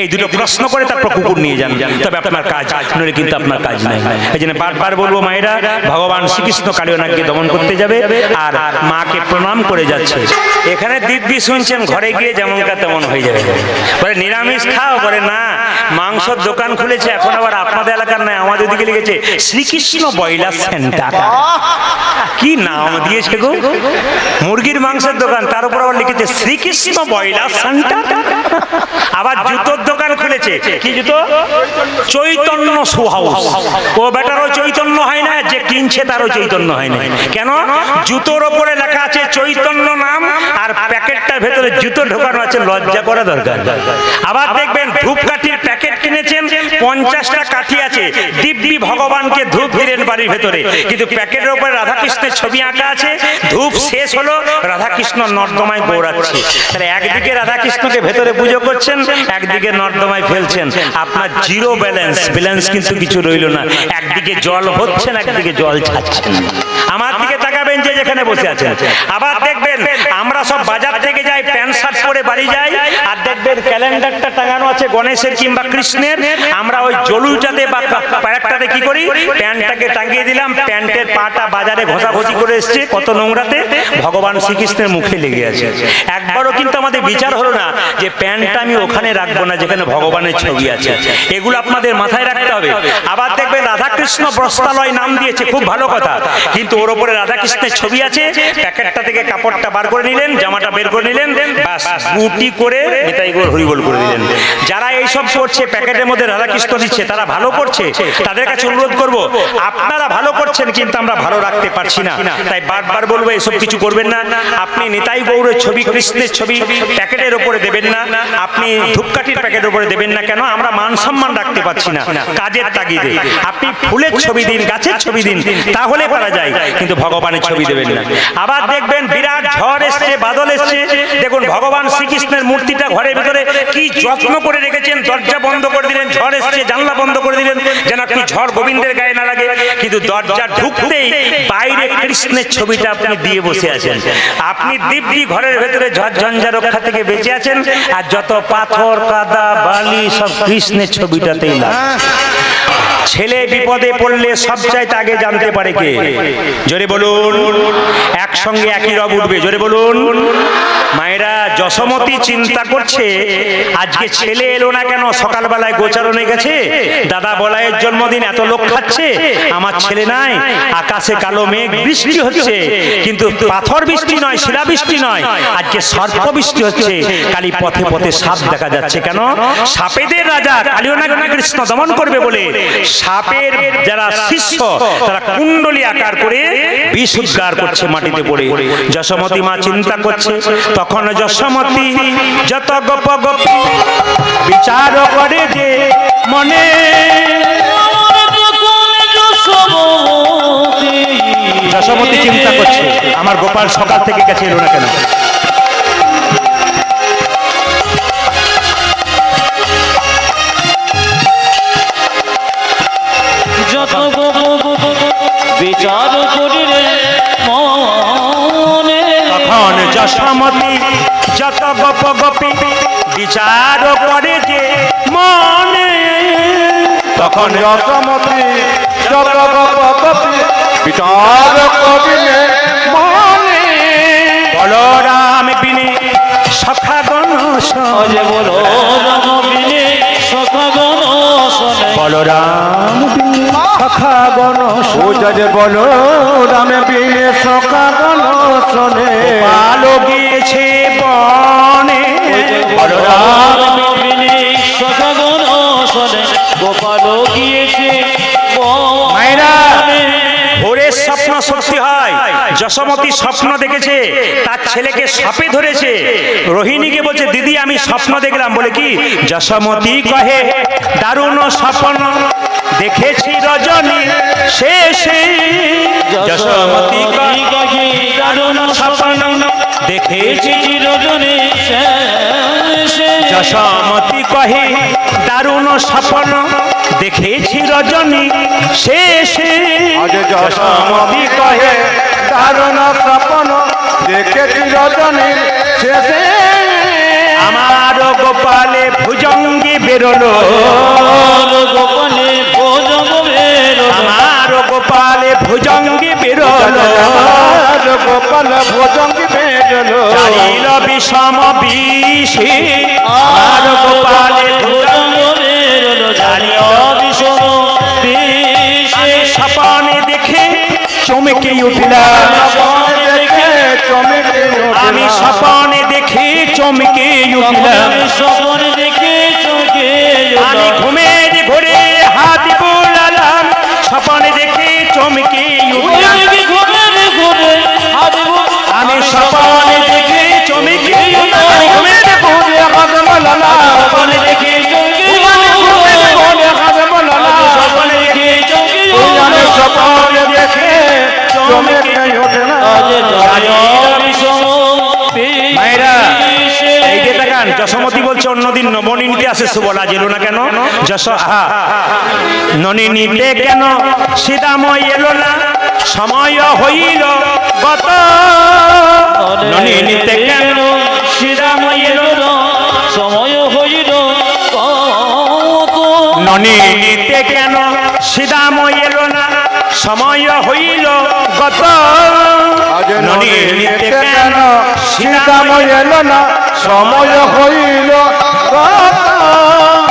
এই দুটো প্রশ্ন করে তারপর কুকুর নিয়ে যান, তবে আপনার কাজ, নইলে কিন্তু আপনার কাজ নাই। এই জন্য বারবার বলবো মায়েরা, ভগবান শ্রীকৃষ্ণ কালিয়ানাগকে দমন করতে যাবে আর মাকে প্রণাম করে যাচ্ছে। এখানে দিব্যি শুনছেন, ঘরে গিয়ে যেমনটা তেমন হয়ে যাবে। বলে নিরামিষ খাও, বলে না মাংসর দোকান খুলেছে। এখন আবার আপনাদের এলাকার নয়, আমাদের দিকে লিখেছে শ্রীকৃষ্ণ ব্রয়লার সেন্টার। কি নাম দিয়েছে গো, মুরগির মাংসের দোকান, তার উপর আবার লিখেছে শ্রীকৃষ্ণ ব্রয়লার সেন্টার। আবার জুতোর দোকান খুলেছে, কি জুতো? Chaitanya shoe house. ও বেটারও চৈতন্য হয় না, যে কিনছে তারও চৈতন্য হয় না। কেন? জুতোর ওপরে লেখা আছে চৈতন্য নাম, আর প্যাকেটটার ভেতরে জুতো ঢোকানো আছে, লজ্জা করা দরকার। আবার দেখবেন ধূপকাঠির প্যাকেট কিনেছেন, 50টা কাঠি আছে, দিব্যি ভগবানকে ধূপ দিলেন বাড়ির ভেতরে, কিন্তু প্যাকেটের উপরে রাধাকৃষ্ণের ছবি আঁকা আছে। ধূপ শেষ হলো, রাধাকৃষ্ণ নর্দমায় দৌড়াচ্ছে। তাহলে একদিকে রাধাকৃষ্ণকে ভেতরে পুজো করছেন, একদিকে নর্দমায় ফেলছেন। আপনার জিরো ব্যালেন্স কিন্তু কিছু রইল না। একদিকে জল হচ্ছেন, একদিকে জল ছাড়ছেন। আমার দিকে তাকাবেন যে যেখানে বসে আছেন। আবার দেখবেন আমরা সব বাজার থেকে যাই, প্যান্ট শার্ট পরে বাড়ি যাই, আর দেখবেন ক্যালেন্ডারটা টাঙানো আছে গণেশের কিংবা কৃষ্ণের। আমরা ওই জলুইটাতে বা প্যারেকটাতে কি করি, প্যান্টটাকে টাঙিয়ে দিলাম, প্যান্টের পাটা বাজারে ঘষাঘষি করে এসছে, কত নোংরাতে ভগবান শ্রীকৃষ্ণের মুখে লেগে আছে। একবারও কিন্তু আমাদের বিচার হলো না যে প্যান্টটা আমি ওখানে রাখবো না যেখানে ভগবানের ছবি আছে। এগুলো আপনাদের মাথায় রাখতে হবে। আবার দেখবেন রাধাকৃষ্ণ বস্ত্রালয় নাম দিয়েছে, খুব ভালো কথা, কিন্তু ওর উপরে রাধাকৃষ্ণের ছবি আছে। প্যাকেটটা থেকে কাপড়টা বার করে নিলেন, জামাটা বের করে নিলেন, বাস গুটি করে নিতাই গৌর হরিবোল করে দিলেন। যারা এইসব করছে, প্যাকেটের মধ্যে রাধাকৃষ্ণ দিচ্ছে, তারা ভালো করছে। তাদের কাছে অনুরোধ করব, আপনারা ভালো করছেন কিন্তু আমরা ভালো রাখতে পারছি না। তাই বারবার বলবো, এসব কিছু করবেন না। আপনি নিতাই গৌরের ছবি, কৃষ্ণের ছবি প্যাকেটের উপরে দেবেন না, আপনি ধূপকাঠির প্যাকেটের উপরে দেবেন না। কেন? আমরা মান সম্মান রাখতে পারছি না কাজের তাগিদে। আপনি ফুলের ছবি দিন, গাছের ছবি দিন, তাহলে পারা যায়, কিন্তু ভগবানের ছবি দেবেন না। আবার দেখবেন বিরাট ঝড় এসছে, বাদল এসছে, দেখুন ভগবান শ্রীকৃষ্ণের মূর্তিটা ঘরের ভিতরে কি যত্ন করে রেখেছেন। দরজা বন্ধ করে দিলেন, ঝড় এসছে, জানলা বন্ধ করে দিলেন, যেন একটু ঝড় গোবিন্দের গায়ে না লাগে। কিন্তু দরজা ঢুকতেই বাইরে কৃষ্ণের ছবিটা আপনি দিয়ে বসে আছেন। আপনি দিব্যি ঘরের ভেতরে ঝড়ঝঞ্ঝা রক্ষা থেকে বেঁচে আছেন, আর যত পাথর কাদা বালি সব কৃষ্ণের ছবিটাতেই লাগে। ছেলে বিপদে পড়লে সবচাইতে আগে জানতে পারে কে? জোরে বলুন। একসঙ্গে একই রব উঠবে, জোরে বলুন। মায়েরা, যশোমতি চিন্তা করছে আজকে ছেলে এলো না কেন, সকালবেলায় গোচারণে গেছে, দাদা বলাইয়ের জন্মদিন, এত লোক খাচ্ছে, আমার ছেলে নাই। আকাশে কালো মেঘ, বৃষ্টি হচ্ছে, কিন্তু পাথর বৃষ্টি নয়, শিলা বৃষ্টি নয়, আজকে সর্প বৃষ্টি হচ্ছে। কালী পথে পথে সাপ দেখা যাচ্ছে। কেন? সাপেদের রাজা কালিয়ানাগকে কৃষ্ণ দমন করবে বলে সাপের যারা শিষ্য, তারা কুণ্ডলী আকার করে বিষ উদ্গার করছে মাটিতে পড়ে। যশোমতি মা চিন্তা করছে, তখন যশোমতি যত গপ গপি বিচার করে যে মনে, যশোমতি চিন্তা করছে আমার গোপাল সকাল থেকে গেছে, এলো না কেন? বিচার করিলে মনে, তখন যশোমতি যত গপ গপি বিচার করে যে মনে, তখন যশোমতি যত গপ গপি বিচার করিলে মনে। বলরাম বিনে সখাগণ অজে বলো রাম বিনে সখাগণ শোনে, বলরাম বিনে সখাগণ পূজা যে বলো রামে বিনে সখাগণ শোনে পালো গিয়েছে বনে বলরাম নবীনে সখাগণ শোনে গোপাল গিয়েছে মায়েরা বনে। ভোরের স্বপ্ন সত্যি হয়। যশোমতী স্বপ্ন দেখেছে তার ছেলেকে সাপে ধরেছে। রোহিণীকে বলছে দিদি আমি স্বপ্ন দেখলাম। বলে কি? যশোমতী কহে দারুণ স্বপ্ন দেখেছি রজনী শেষে। যশোমতী কহে দারুণ স্বপ্ন দেখেছি চিরজনে শেষে। যশোমতী কহে দারুণ স্বপ্ন দেখেছি রজনী শেষে। আজ যশোমতী কহে দারুণ স্বপ্ন দেখেছি রজনীর শেষে। আমার গোপালে ভুজঙ্গে বেরোলো, আর গোপালে ভোজন বেরোলো। আমার গোপালে ভুজঙ্গে বেরোলো, আর গোপাল ভোজঙ্গি বেরোলো। চালিল বিষম বিষে। আমার গোপালে ভোজন বেরোলো। জানিল বিষম বিষে। স্বপনে দেখে চমকে উঠলাম, স্বপনে দেখে চমকে আমি উঠলাম। স্বপনে দেখে চমকে উঠলাম। স্বপন দেখে চোখে আমি ঘুমের ঘরে হাত বোলালাম, স্বপনে দেখে চমকে উঠলাম। আমি স্বপনে দেখে চমকে উঠলাম। আমি ঘুমের ঘরে হাত বোলালাম, স্বপনে দেখে স্বপনে দেখে আমি স্বপনে দেখে চমকে উঠলাম। মায়েরা এই যে দেখান যশোমতী বলছে অন্যদিন ননী নিতে আসে সুবলা এলো না কেন? ননী নিতে কেন সীতাময় এলো না? সময় হইল গত। ননী নিতে কেন সীতাময় এলো না? সময় হইল ননী নিতে কেন সীতাময় এলো না? সময় হইল গত। আজ ননী নিতে কেন সীতাম এলো না, সময় হইল গত।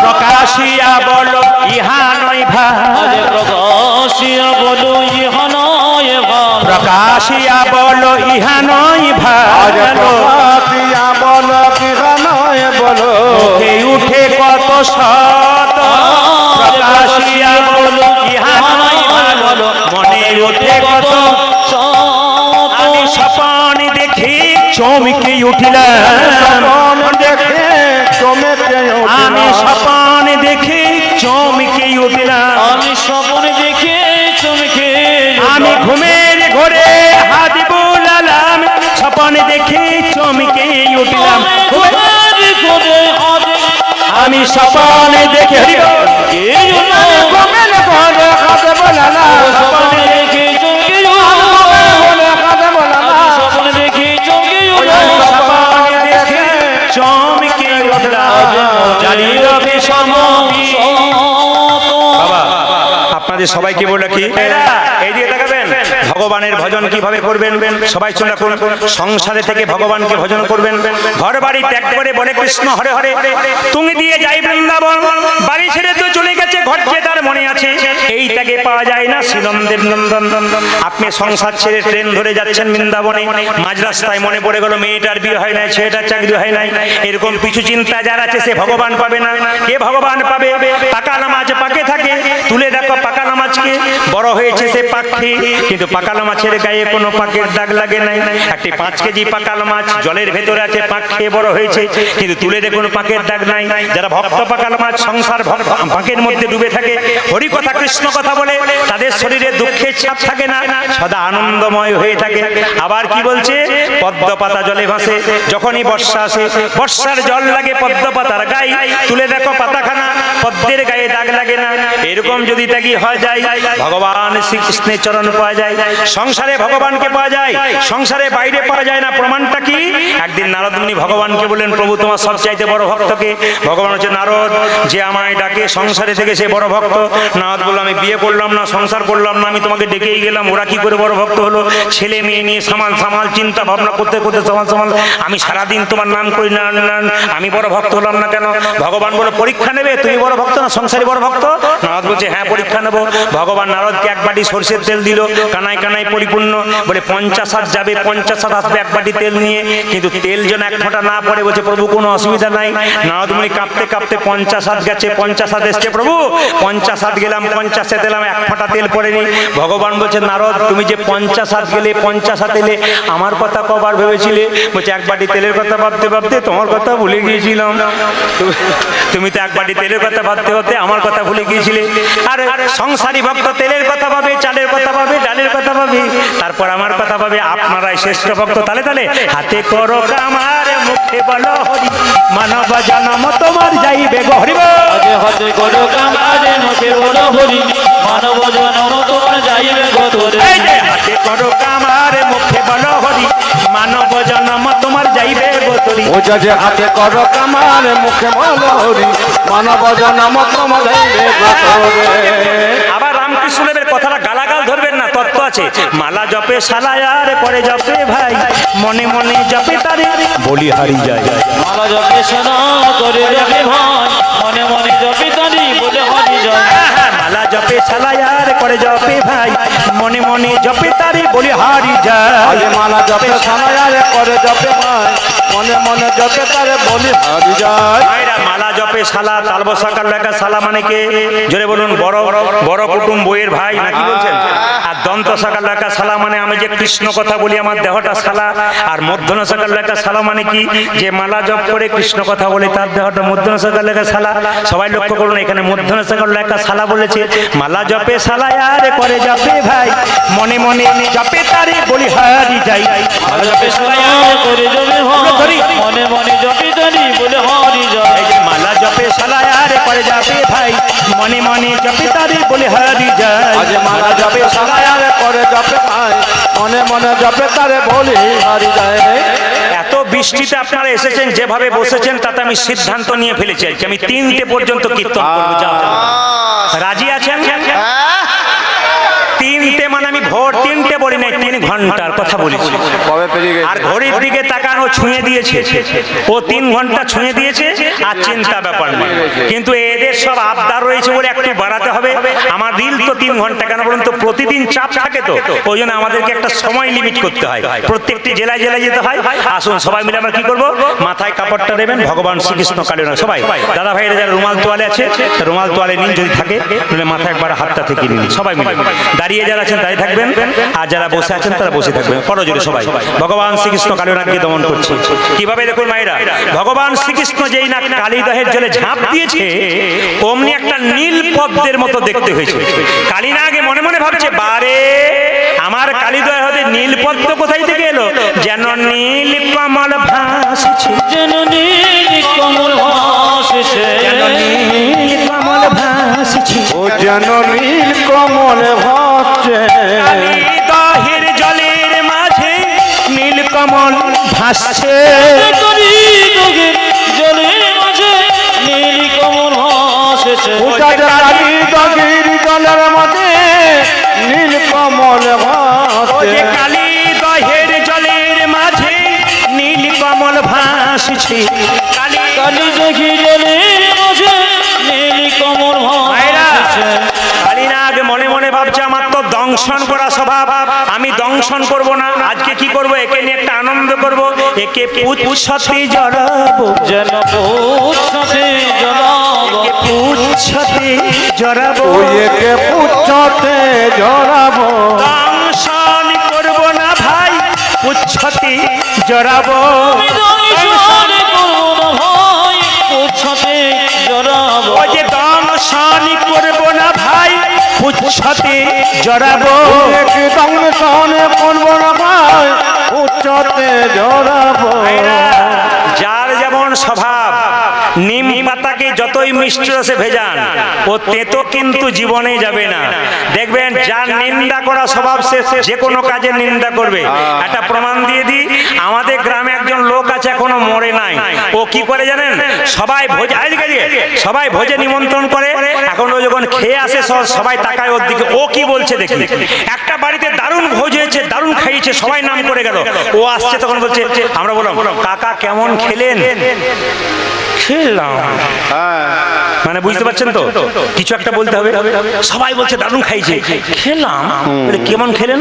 প্রকাশিয়া বলো ইহা নয় ভাই, প্রকাশিয়া বলো ইহা নয় ভালো। প্রকাশিয়া বলো ইহা নয় আজ ভাই। প্রকাশিয়া বলো কিহা নয় বলো। মুখে উঠে কত শত, প্রকাশিয়া বলো ইহা নয় ভালো। মনে উঠে কত আমি স্বপন দেখি চমকে উঠিলাম। স্বপন দেখে চমকে আমি উঠলাম। স্বপন দেখি চমকে উঠিলাম। আমি স্বপ্ন দেখে চমকে আমি ঘুমের ঘরে হাত বোলালাম, স্বপন দেখে চমকে উঠলাম। আমি স্বপন দেখে ঘুমের ঘরে হাত বোলালাম, স্বপনে ঘরে হাত বোলালাম। স্বপন দেখে চমকে উঠলাম। জানিল বিষম বাবা আপনাদের সবাইকে বলে কি এই দিয়ে দেখাবেন ভগবানের ভজন কিভাবে করবেন। সবাই শুনে রাখুন। সংসারে থেকে ভগবানকে ভজন করবেন। ঘর বাড়ি ত্যাগ করে বলে কৃষ্ণ হরে হরে তুমি দিয়ে যাই বৃন্দাবন। বাড়ি ছেড়ে তো চলে গেছে, ঘর যে তার মনে আছে এই ত্যাগে পাওয়া যায় না শ্রীনন্দের নন্দন। আপনি সংসার ছেড়ে ট্রেন ধরে যাচ্ছেন বৃন্দাবনে, মাঝ রাস্তায় মনে পড়ে গেল মেয়েটার বিয়ে হয় নাই, ছেলেটার চাকরি হয় নাই। এরকম কিছু চিন্তা যার আছে সে ভগবান পাবে না। কে ভগবান পাবে? পাকা নামাজ পাকে থাকে। তুলে দেখো পাকা নামাজকে, বড় হয়েছে সে পাখি, কিন্তু পাকাল মাছের গায়ে কোনো পাকের দাগ লাগে নাই। একটি 5 কেজি পাকাল মাছ জলের ভেতরে আছে, পাক খেয়ে বড় হয়েছে, কিন্তু তুলে দেখুন পাকের দাগ নাই। যারা ভক্ত পাকাল মাছ সংসার পাকের মধ্যে ডুবে থাকে, হরি কথা কৃষ্ণ কথা বলে, তাদের শরীরে দুঃখের ছাপ থাকে না, সদা আনন্দময় হয়ে থাকে। আবার কি বলছে? পদ্ম পাতা জলে ভাসে। যখনই বর্ষা আসে, বর্ষার জল লাগে পদ্ম পাতার গায়ে, তুলে দেখো পাতাখানা, পদ্মের গায়ে দাগ লাগে না। এরকম যদি ত্যাগী হয়ে যায়, ভগবান শ্রীকৃষ্ণের চরণ পাওয়া যায়। সংসারে ভগবানকে পাওয়া যায়, সংসারে বাইরে পাওয়া যায় না। প্রমাণটা কি? একদিন নারদ মুনি ভগবানকে বললেন, প্রভু তোমার সবচাইতে বড় ভক্তকে? ভগবান হচ্ছে নারদ, যে আমায় ডাকে সংসারে থেকে সে বড় ভক্ত। নারদ বলল, আমি বিয়ে করলাম না, সংসার করলাম না, আমি তোমাকে ডেকেই গেলাম, ওরা কি করে বড় ভক্ত হলো? ছেলে মেয়ে নিয়ে সামাল সামাল চিন্তা ভাবনা করতে করতে সামাল সামাল আমি সারাদিন তোমার নাম করি না, আমি বড় ভক্ত হলাম না কেন? ভগবান বলো, পরীক্ষা নেবে, তুমি বড় ভক্ত না সংসারী বড় ভক্ত? নারদ বলছে, বলছে হ্যাঁ পরীক্ষা নেবো। ভগবান নারদকে এক বাটি সরষের তেল দিল, কানায় কানায় পরিপূর্ণ, বলে 50 হাত যাবে, 50 হাত আসবে এক বাটি তেল নিয়ে, কিন্তু তেল যেন এক ফোঁটা না পড়ে। বলছে প্রভু কোনো অসুবিধা নাই। নারদমুনি কাঁপতে কাঁপতে 50 হাত গেছে, 50 হাত এসছে, প্রভু 50 হাত গেলাম, 50 দিলাম, এক ফোঁটা তেল পড়েনি। ভগবান বলছে নারদ তুমি যে 50 হাত গেলে, 50 হাত এলে, আমার কথা কবার ভেবেছিলে? বলছে এক বাটি তেলের কথা ভাবতে ভাবতে তোমার কথা ভুলে গিয়েছিলাম। তুমি তো এক বাটি তেলের কথা ভাবতে ভাবতে আমার কথা ভুলে গিয়েছিলে। আর সংসারী ভক্ত তেলের কথা ভাবে, চালের কথা ভাবে, ডালের কথা ভাবে, তারপর আমার কথা ভাবে। আপনারাই শ্রেষ্ঠ ভক্ত। তালে তালে হাতে করো কামার, মুখে বলো হরি, মানব জনম তোমার যাইবে গো হরি বল। আগে হাতে করো কামারে, মুখে বলো হরি, মানব জনম তোমার যাইবে গো তোরে। এই যে হাতে করো কামার, মুখে বলো হরি, মানব জনম তোমার যাইবে গো তোরি। ও যে হাতে করো কামার, মুখে বলো হরি, মানব জনম তোমার যাইবে গো তোরে। আবার রামকৃষ্ণদেবের কথাটা গালাগাল ধরবেন না, তত্ত্ব আছে। মালা জপে শালায়ার, পরে জপে ভাই, মনে মনে জপে তারে বলি হারি যায়। মালা জপে সোনা করে জপে ভাই, মনে মনে জপে তারি বলে হরি যায়। মালা জপে শালায়ার, করে জপে ভাই, মনে মনে জপে তারে বলি হারি যায়। আগে মালা জপে সানায়ারে করে জপে ভাই, মনে মনে জপে তারে বলি হারি যায়। মায়েরা মালা জপে শালা, তালবসাকার লেখা শালা মানে কে? জোরে বলুন। বড় বড় কুটুম বইয়ের ভাই নাকি বলছেন? আর দন্ত শাখার লেখা শালা মানে আমি যে কৃষ্ণ কথা বলি, আমার দেহটা শালা। আর মধ্যন শাখার লেখা শালা মানে কি? যে মালা জপ করে কৃষ্ণ কথা বলে তার দেহটা মধ্যন শাখার লেখা শালা। সবাই লক্ষ্য করুন, এখানে মধ্যন শাখার লেখা শালা বলেছে। মালা জপে শালা আর করে জপে ভাই, মনে মনে জপে তারে বলি হারি যাই। মালা জপে সোনা করে জপে ভাই, মনে মনে জপে তারি বলে হরি যায়। এই যে মালা জপে শালা আর করে জপে ভাই, মনে মনে জপে তারে বলি হারি যায়। আজ মালা জপে সানায়ারে করে জপে ভাই, মনে মনে জপে তারে বলি হারি যায়। এত বৃষ্টিতে আপনারা এসেছেন, যেভাবে বসেছেন তাতে আমি সিদ্ধান্ত নিয়ে ফেলেছি আজকে আমি 3টে পর্যন্ত কীর্তন করবো। যা রাজি আছেন? 3টে মানে আমি ভোর 3টে বলি নাই, 3 ঘন্টার কথা বলেছি। কবে পেরিয়ে গেছে? আর ঘড়ির দিকে তাকানো ছুঁয়ে দিয়েছে, ও 3 ঘন্টা ছুঁয়ে দিয়েছে, আর চিন্তা ব্যাপার নেই। কিন্তু এদের সব আবদার রয়েছে বলে একটু বাড়াতে হবে। আমার রিল তো 3 ঘন্টা, কেন বলুন তো? প্রতিদিন চাপ থাকে তো, ওই জন্য আমাদেরকে একটা সময় লিমিট করতে হয়। প্রত্যেকটি জেলায় জেলায় যেতে হয়। আসুন সবাই মিলে আমরা কি করবো, মাথায় কাপড়টা দেবেন, ভগবান শ্রীকৃষ্ণ কালীন। সবাই দাদা ভাইরা যারা রুমাল তোয়ালে আছে, রুমাল তোয়ালে নিন যদি থাকে, তাহলে মাথায় একবার হাতটা থেকে নিন। সবাই মিলে দাঁড়িয়ে যারা আছেন দাঁড়িয়ে থাকবেন, আর যারা বসে আছেন তারা বসে থাকবেন। করজোরে সবাই ভগবান শ্রীকৃষ্ণ কালীনাথকে দমন করছে। কিভাবে দেখুন মায়েরা, ভগবান শ্রীকৃষ্ণ যেই না কালীদহের জলে ঝাঁপ দিয়েছে, অমনি একটা নীল পদ্মের মতো দেখতে হয়েছে। কালীনাগে মনে মনে ভাবছে, বারে আমার কালীদয় হতে নীল পদ্ম কোথায় থেকে এলো? যেন নীল কমল ভাসছে, যেন নীল কমল ভাসছে, যেন নীল কমল ভাসছে, ও যেন নীল কমল ভাসছে। কালীদহের জলের মাঝে নীল কমল ভাসছে। জলের মাঝে নীল কমল ভাসছে। উঠা যে কালীদহের জলের মাঝে নীল কমল ও ভাসছে। যে কালীদহের জলের মাঝে নীল কমল ভাসছে। কালী দেখি জলের মাঝে নীল কমল ভাসছে। কালীনাগ মনে মনে ভাবছে, আমার তো দংশন করা স্বভাব, আমি দংশন করব না। আজকে কি করব, একে নিয়ে একটা আনন্দ করব, একে পুচ্ছতে জড়াবো, যেন পুচ্ছতে জড়াবো, পুচ্ছতে জড়াবো, ওই একে পুচ্ছতে জড়াবো। দংশন করব না ভাই, পুচ্ছতে জড়াবো। দংশন করবো না ভাই, পুচ্ছতে জড়াবো। ও যে দংশন করব না ভাই, পুচ্ছতে জড়াবো। একে দংশনে করবো না ভাই, পুচ্ছতে জড়াবো। যার যেমন স্বভাব, নিম পাতাকে যতই মিষ্টি রসে ভেজান, ও তেতো কিন্তু জীবনে যাবে না। দেখবেন যার নিন্দা করা স্বভাব, সে যে কোনো কাজে নিন্দা করবে। একটা প্রমাণ দিয়ে দিই, আমাদের গ্রামে একজন লোক আছে, এখনো মরে নাই। ও কি করে জানেন? সবাই ভোজ, সবাই ভোজে নিমন্ত্রণ করে, এখন ও যখন খেয়ে আসে সবাই তাকায় ওর দিকে। ও কি বলছে দেখি, একটা বাড়িতে দারুণ ভোজ হয়েছে, দারুণ খাইয়েছে, সবাই নাম করে গেল। ও আসছে তখন বলছে, আমরা বললাম কাকা কেমন খেলেন? খেলাম, মানে বুঝতে পারছেন তো, কিছু একটা বলতে হবে। সবাই বলছে দারুণ খাইছে, খেলাম। বলে, কেমন খেলেন?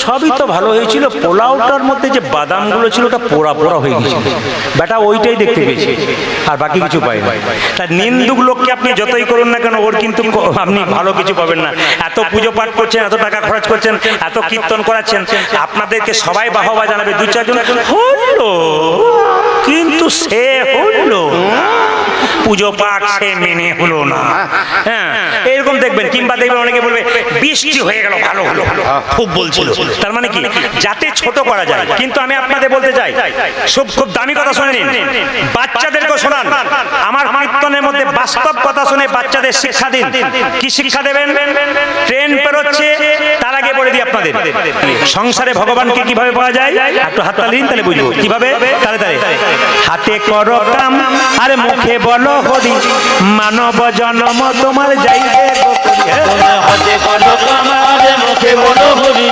সবই তো ভালো হয়েছিল, পোলাওটার মধ্যে যে বাদামগুলো ছিল ওটা পোড়া পোড়া হয়ে গেছিল, বেটা ওইটাই দেখতে পেয়েছে, আর বাকি কিছু পাই না। তা নিন্দুক লোককে আপনি যতই করুন না কেন, ওর কিন্তু আপনি ভালো কিছু পাবেন না। এত পুজো পাঠ করছেন, এত টাকা খরচ করছেন, এত কীর্তন করাচ্ছেন, আপনাদেরকে সবাই বাহবা জানাবে, দু চারজন হলো, কিন্তু সে হলো পুজো পাঠ সে মেনে হলো না। হ্যাঁ, এরকম দেখবেন। কিংবা দেখবেন অনেকে বলবে বৃষ্টি হয়ে গেল, ভালো হলো, খুব বলছিল। তার মানে কি, যাতে ছোট করা যায়। কিন্তু আমি আপনাদের বলতে চাই, খুব দামি কথা শুনে নিন, বাচ্চাদেরকে শোনান। আমার কীর্তনের মধ্যে বাস্তব কথা শুনে বাচ্চাদের শিক্ষা দিন। কি শিক্ষা দেবেন? ট্রেন পেরোচ্ছে, তার আগে বলে দিই আপনাদের, সংসারে ভগবানকে কিভাবে পাওয়া যায়, একটু হাততালি দিন, তাহলে বুঝবো কিভাবে। তালে তালে হাতে করো কাম আর মুখে বলো হরি, মানব জন্ম তোমার যাইবে গো করি। হাতে করো কাম আর মুখে বলো হরি,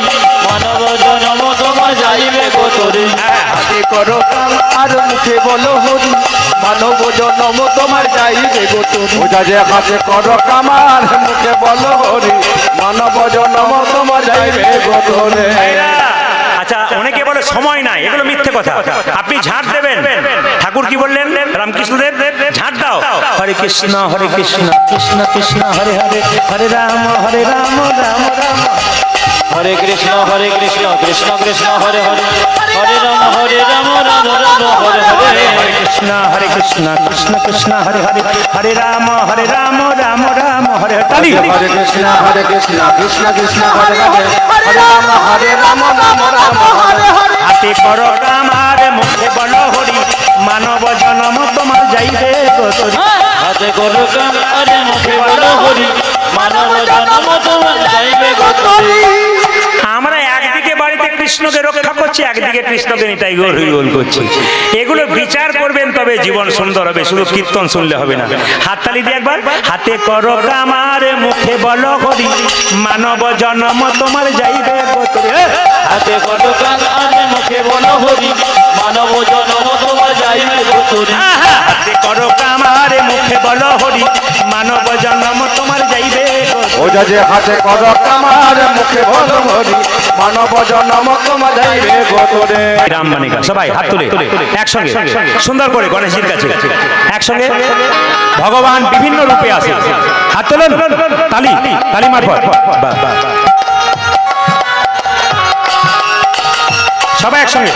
মানব জন্ম তোমার যাইবে গো তরি। হাতে করো কাম আর মুখে বলো হরি, মানব জন্ম তোমার যাইবে গো তরি। ওটা যে হাতে করো কাম আর মুখে বলো হরি, মানব জন্ম তোমার যাইবে গো তরি। আচ্ছা, অনেকে বলে সময় নাই, এগুলো মিথ্যে কথা। আপনি ঝাঁট দেবেন, ঠাকুর কি বললেন? রামকৃষ্ণদেব, ঝাঁট দাও। হরে কৃষ্ণ কৃষ্ণ কৃষ্ণ হরে হরে, হরে রাম রাম রাম। হরে কৃষ্ণ কৃষ্ণ কৃষ্ণ হরে হরে, হরে রাম রাম রাম হরে হরে। হরে কৃষ্ণ কৃষ্ণ কৃষ্ণ হরে হরে, হরে রাম রাম রাম হরে হরে। তালি। হরে কৃষ্ণ কৃষ্ণ কৃষ্ণ হরে হরে, হরে রাম রাম রাম হরে হরে। হাতে করো কাম আর মুখে বলো হরি, মানব জন্ম তোমার যাইবে গো তরি। হাতে করো কাম আর মুখে বলো হরি, মানব জন্ম তোমার যাইবে গো তরি। আমরা একদিকে বাড়িতে কৃষ্ণকে রক্ষা করছি, একদিকে কৃষ্ণকে নিতাই গৌর হরি বল করছি। এগুলো বিচার করবেন, তবে জীবন সুন্দর হবে। শুধু কীর্তন শুনলে হবে না। হাততালি দিয়ে একবার। হাতে করো কাম আর মুখে বলো হরি, মানব জন্ম তোমার যাইবে গো তরি। হাতে করো কাম আর মুখে বলো হরি, মানব জন্ম তোমার যাইবে গো তরি। হাতে করো কাম আর মুখে বলো হরি, মানব জন্ম তোমার যাইবে গো তরি। ওটা যে হাতে করো কাম আর মুখে বলো হরি, মানব জন্ম তোমার যাইবে গো তরি। রাম মানিকা সবাই হাত তুলে একসঙ্গে সুন্দর করে গণেশজির কাছে একসঙ্গে। ভগবান বিভিন্ন রূপে আসে, হাত তোলেন, তালি তালি মারফত। সবাই একসঙ্গে।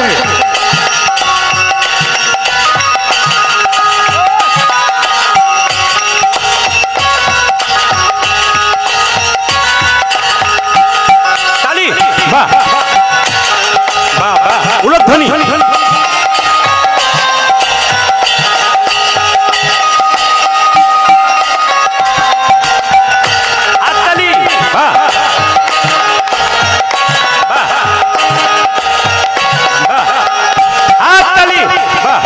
তালি, বাহ বাহ বাহ, উলধ্বনি। হাততালি, বাহ বাহ বাহ, হাততালি, বাহ।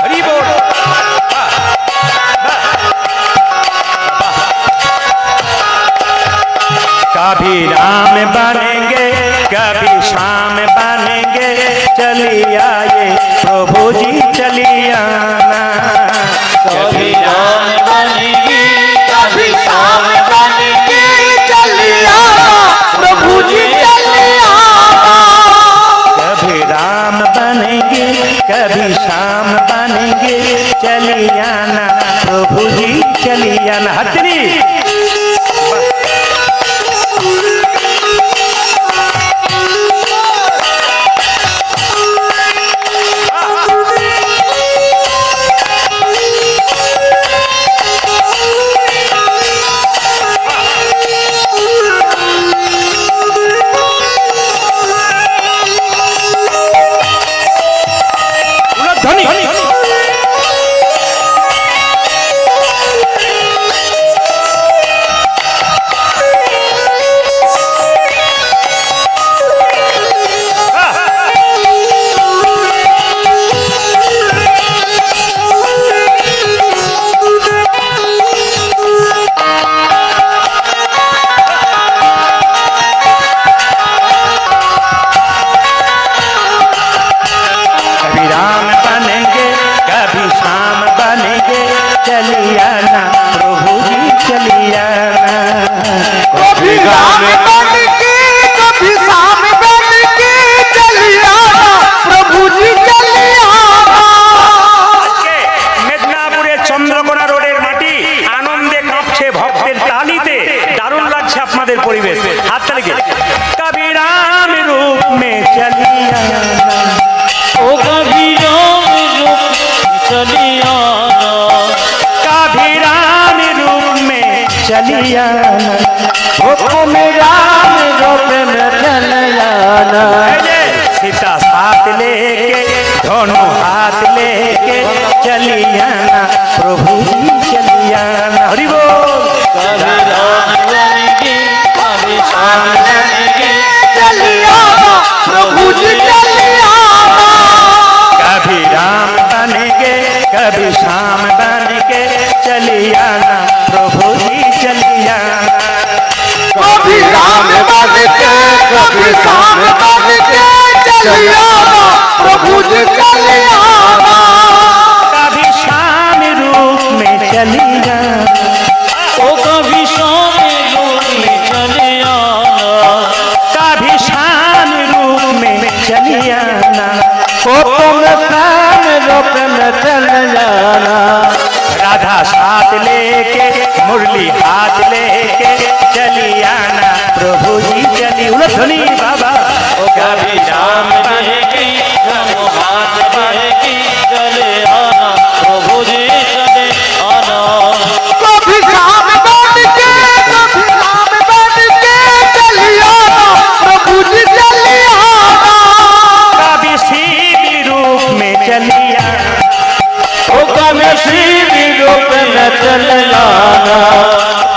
হরি বল, বাহ বাহ। कभी राम बनेंगे कभी श्याम बनेंगे, चली आए प्रभु जी चली आना। कभी राम बनेगी, कभी श्याम बनेगी, चली आना प्रभु जी चली आना। कभी राम बनेंगे कभी श्याम बनेंगे, चली आना प्रभु जी चली आना। हथनी ধ্বনি। चलियाना प्रभु जी चलियाना। कभी राम बन के कभी श्याम बन के चलिया प्रभु जी चलिया। আজকে মেদিনীপুরের চন্দ্রকোনা রোডের মাটি আনন্দে কাঁপছে ভক্তের তালিতে। দারুণ লাগছে আপনাদের পরিবেশ। হাত তালি দিয়ে কবি রাম রূপ মে চলিয়া ओ कभी राम रूप चलिया कभी राम रूप में चलिया हुक्म राम रूप में चलियाना। सीता साथ लेके दोनों हाथ लेके चलियाना प्रभु जी चलियाना। हरि बोल। कभी राम बनेगी कभी श्याम बनेगी चलियाना प्रभु जी चलियाना। कभी राम बनेगे कभी श्याम बनेगे चलियाना प्रभु जी चलियाना। कभी राम बन के कभी श्याम बन के चलियाना प्रभु जी चलियाना। कभी श्याम रूप में चलियाना ओ कभी श्याम रूप में चलिया कभी श्याम रूप में चलियाना। हुक्म राम रूप में चलियाना। राधा साथ लेके मुरली हाथ लेके चलियाना प्रभु जी चली। उलझनी बाबा ओ कभी राम बनेगी दोनों हाथ बनेगी चले आना प्रभु जी चले आना। कभी श्याम बन के कभी राम बन के चलियाना प्रभु जी चलियाना। कभी शिव रूप में चलिया हुक्म शिव रूप में चलियाना।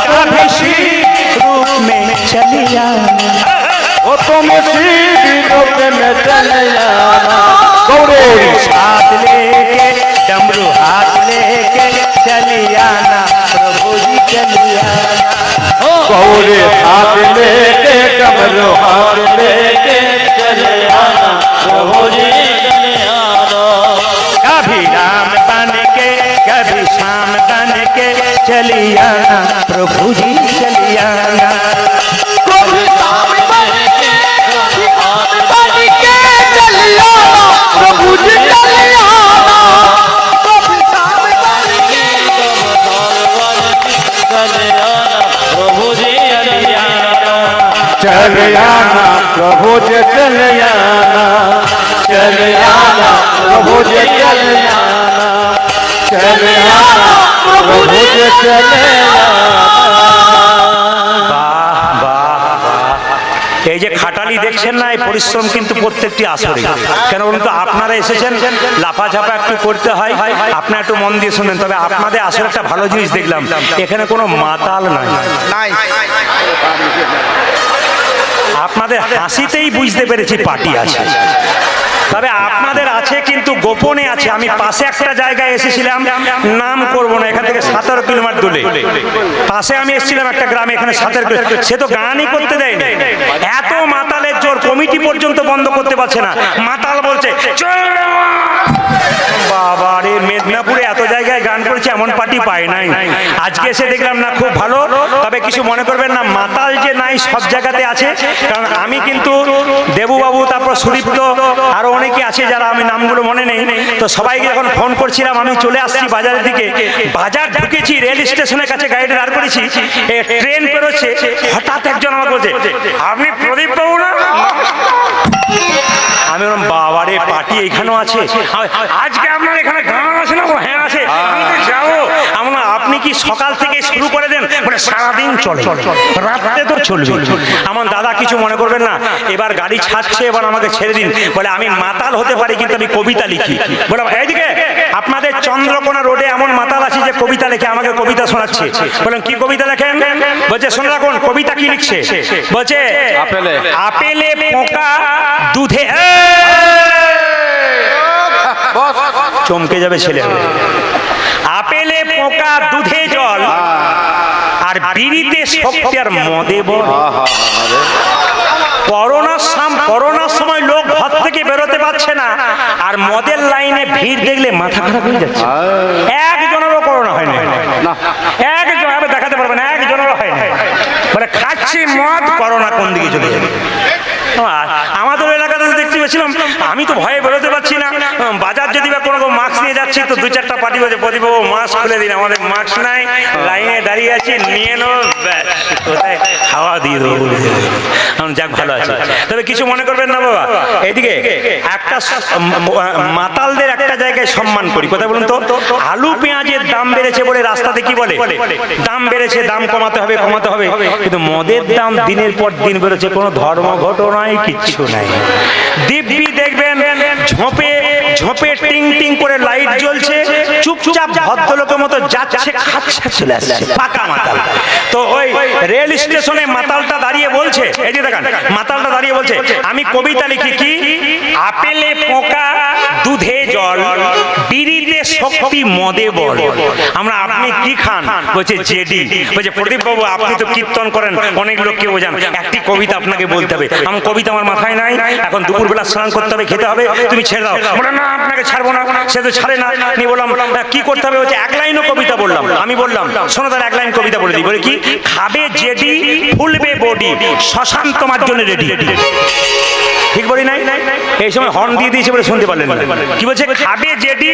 कभी शिव रूप में चलियाना हुक्म शिव रूप में चलियाना। गौरे हाथ लेके डमरू हाथ लेके चलियाना प्रभु जी चलियाना। गौरे हाथ लेके कमरो हाथ लेके चले आना प्रभु जी चले आना। कभी राम बन के कभी श्याम बन के चलियाना प्रभु जी चलियाना। कभी श्याम बन के कभी हाथ बन के चलियाना प्रभु जी चलियाना। कभी श्याम बन के चले आना प्रभु जी चले आना। चलियाना प्रभु जी चलियाना। चलियाना प्रभु जी चलियाना। चलियाना प्रभु जी चलियाना। বাহ বাহ বাহ। এই যে খাটালি দেখছেন না, এই পরিশ্রম কিন্তু প্রত্যেকটি আসরে। কেন বলুন তো, আপনারা এসেছেন লাফাঝাপা একটু করতে হয়, আপনারা একটু মন দিয়ে শুনেন। তবে আপনাদের আসলে একটা ভালো জিনিস দেখলাম, এখানে কোনো মাতাল নাই। আপনাদের হাসিতেই বুঝতে পেরেছি পার্টি আছে। তবে আপনাদের আছে কিন্তু গোপনে আছে। আমি পাশে একটা জায়গায় এসেছিলাম, নাম করব না, এখান থেকে 17 কিলোমিটার দূরে পাশে আমি এসেছিলাম একটা গ্রামে, এখানে 17 কিলোমিটার। সে তো গানই করতে দেয়নি, এত মাতালের জোর, কমিটি পর্যন্ত বন্ধ করতে পারছে না। মাতাল বলছে বাবা রে, মেদিনীপুরে এত জায়গায় গান করেছে, এমন পার্টি পায় নাই। আজকে এসে দেখলাম না, খুব ভালো। তবে কিছু মনে করবেন না, মাতাল যে নাই সব জায়গাতে আছে। কারণ আমি কিন্তু দেবুবাবু, তারপর সুদীপ্ত, আরো অনেকে আছে যারা আমি নামগুলো মনে নেই, তো সবাইকে যখন ফোন করছিলাম আমি চলে আসছি বাজারের দিকে। বাজার ঢুকেছি, রেল স্টেশনের কাছে গাড়িটা দাঁড় করেছি, ট্রেন বেরোচ্ছে, হঠাৎ একজন আমাকে বলছে, আপনি প্রদীপ বাবু না? আমি বললাম বাবারে, পার্টি এখানেও আছে? আজকে আপনার এখানে গান আছে না? হ্যাঁ আছে। আমি তো যাবো। আমরা আপনি কি সকাল থেকে শুরু করে দেন? মানে সারাদিন চলে, রাত্রে তো চলবে। আমার দাদা কিছু মনে করবেন না, এবার গাড়ি ছাড়ছে, এবার আমাকে ছেড়ে দিন। বলে আমি মাতাল হতে পারি কিন্তু আমি কবিতা লিখি। বললাম এইদিকে আপনাদের চন্দ্রকোনা রোডে এমন মাতাল আছে যে কবিতা লেখে, আমাকে কবিতা শোনাচ্ছে। বললাম কি কবিতা লেখেন? বলছে শোনো রাখুন, কবিতা কি লিখছে? বলছে আপেলে পোকা দুধে, চমকে যাবে ছেলে। আপেলে পোকা দুধে জল, আর বিড়িতে শক্তি আর মদে বল। করোনার সময় লোক ঘর থেকে বেরোতে পারছে না, আর মদের লাইনে ভিড় দেখলে মাথা খারাপ হয়ে যাচ্ছে। একজনেরও করোনা হয় না। খাচ্ছি মদ, করোনা কোন দিকে চলে যাবে। আমাদের এলাকাতে দেখতে পেয়েছিলাম, আমি তো ভয়ে বেরোতে পারছি না। বাজার যদি বা কোনো মাস্ক নিয়ে যাচ্ছি তো দু চারটা পার্টি বলছে প্রদীপবাবু মাস্ক খুলে দিন, আমাদের মাস্ক নাই, লাইনে দাঁড়িয়ে আছি, নিয়ে নেবো, ব্যাস, কোথায় খাওয়া দিয়ে দেবো বলে। যাক ভালো আছে, তবে কিছু মনে করবেন না বাবা। এইদিকে একটা মাতালদের একটা জায়গায় সম্মান করি, কথা বলুন তো। আলু পেঁয়াজের দাম বেড়েছে বলে রাস্তাতে কি বলে, দাম বেড়েছে, দাম কমাতে হবে, কমাতে হবে। কিন্তু মদের দাম দিনের পর দিন বেড়েছে, কোনো ধর্ম ঘটনাই কিচ্ছু নাই। দিব্যি দেখবেন ঝোপে ঝোপে টিং টিং করে লাইট জ্বলছে, চুপচাপ ভদ্রলোকের মতো যাচ্ছে, খাচ্ছে, চলে আসছে, পাকা মাতাল। তো ওই রেল স্টেশনে মাতালটা দাঁড়িয়ে বলছে, এই যে দেখেন মাতালটা দাঁড়িয়ে বলছে, আমি কবিতা লিখি কি, আপেলে পোকা দুধে জল, বিড়িতে শক্তি মদে বল। আমরা আপনি কি খান, বলছে জেডি। বলছে প্রদীপ বাবু আপনি তো কীর্তন করেন, অনেক লোককে বোঝান, একটি কবিতা আপনাকে বলতে হবে। আমার কবিতা আমার মাথায় নাই, এখন দুপুরবেলা স্নান করতে হবে, খেতে হবে, তুমি ছেড়ে দাও। বলে না আপনাকে ছাড়বো না, সে তো ছাড়ে না। নিয়ে বললাম কি করতে হবে, হচ্ছে এক লাইনও কবিতা বললাম। আমি বললাম শোনো তার এক লাইন কবিতা বলে দিই। বলে কি, খাবে জেডি ফুলবে বডি, শ্মশান তোমার জন্য রেডি। ঠিক বলি নাই? এই সময় হর্ন দিয়ে দিয়েছে বলে শুনতে পারলেন না। কি বলছে, খাবে জেডি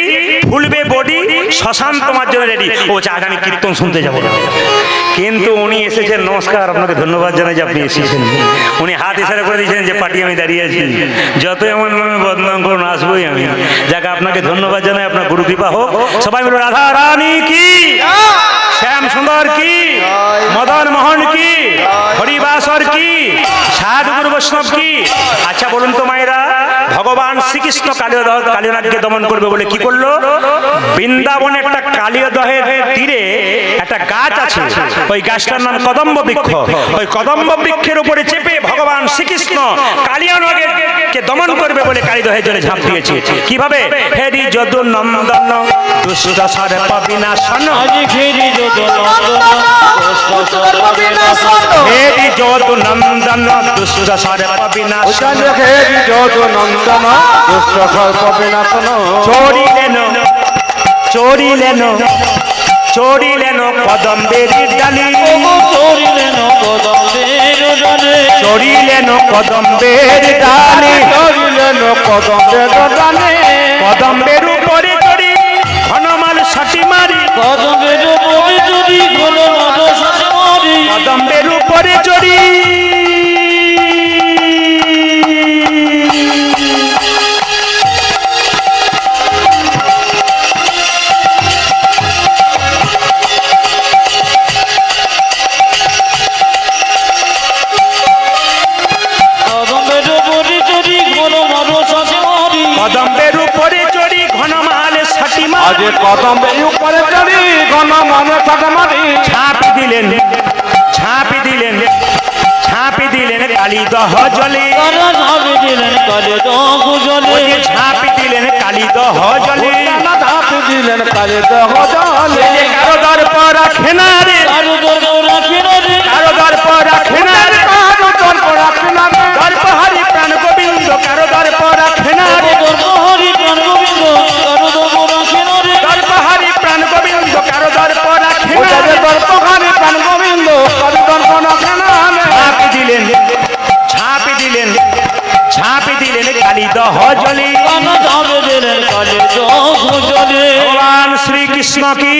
ফুলবে বডি, শ্মশান তোমার জন্য রেডি। ও বলছে আজ আমি কীর্তন শুনতে যাবো না। কিন্তু উনি এসেছেন, নমস্কার, আপনাকে ধন্যবাদ জানাই যে আপনি এসেছেন। উনি হাত ইশারা করে দিয়েছেন যে পার্টি আমি দাঁড়িয়ে আছি, যত এমন নামে বদনাম করুন আসবোই আমি। যাকে আপনাকে ধন্যবাদ জানাই, আপনার গুরু কৃপা হোক। সবাই মিলে রাধা রানী কি, শ্যাম সুন্দর কি, মদন মোহন কি, হরিবাসর কি, সাধুগুরু বৈষ্ণব কি। আচ্ছা বলুন তো মায়েরা, ভগবান শ্রীকৃষ্ণ কালিয়নাথকে দমন করবে বলে কি করলো, বৃন্দাবনে একটা কালিয়দহের তীরে একটা গাছ আছে, ওই গাছটার নাম কদম্ব বৃক্ষ। ওই কদম্ব বৃক্ষের উপরে চেপে ভগবান শ্রীকৃষ্ণ কালিয়নাথকে দমন করবে বলে কালিদহের জন্য ঝাঁপ দিয়েছে। কিভাবে, হেরি যদু নন্দন দুষ্ট সর্প বিনাশন, হেরি যদু নন্দন দুষ্ট সর্প বিনাশন, হেরি যদু নন্দন দুষ্ট সর্প বিনাশন, চড়িলেন চড়িলেন চড়িলেন কদম্বের ডালি, চড়িলেন কদম্বের ডালে, চড়িলেন কদম্বের ডালি, চড়িলেন কদম্বের ডালে, কদম্বের উপরে চড়ি ঘনমাল সাটি মারি, কদম্বের উপরে চড়ি ঘনমাল সাটি মারি, কদম্বের উপরে চড়ি কদম্বের উপরে চড়ি ঘনমাল সাটি মারি, আজ কদম্বের উপরে চড়ি ঘন মানে সাটা মারি, ঝাঁপি দিলেন ঝাঁপি দিলেন ঝাঁপি দিলেন কালিদহ জলে, ঝাঁপি দিলেন কালিদহ জলে, ঝাঁপি দিলেন কালিদহ জলে, ঝাঁপি দিলেন কালিদহ জলে, কারো দর্প রাখে না রে, কারো দর্প রাখে না রে, কারো দর্প রাখে না রে, কারো দর্প রাখে না রে, দর্পহারি প্রাণ গোবিন্দ কারো দর্প রাখে না রে, দর্পহারি প্রাণ গোবিন্দ কারো দর্প রাখে না রে, দর্পহারি প্রাণ গোবিন্দ কারো দর্প রাখে না রে, দর্পহারি প্রাণ গোবিন্দ কারো দর্প রাখে না রে, ঝাঁপি দিলেন ঝাঁপি দিলেন ঝাঁপি দিলেন কালিদহ জলে, ঝাঁপি দিলেন কালিদহ জলে। ভগবান শ্রীকৃষ্ণ কি,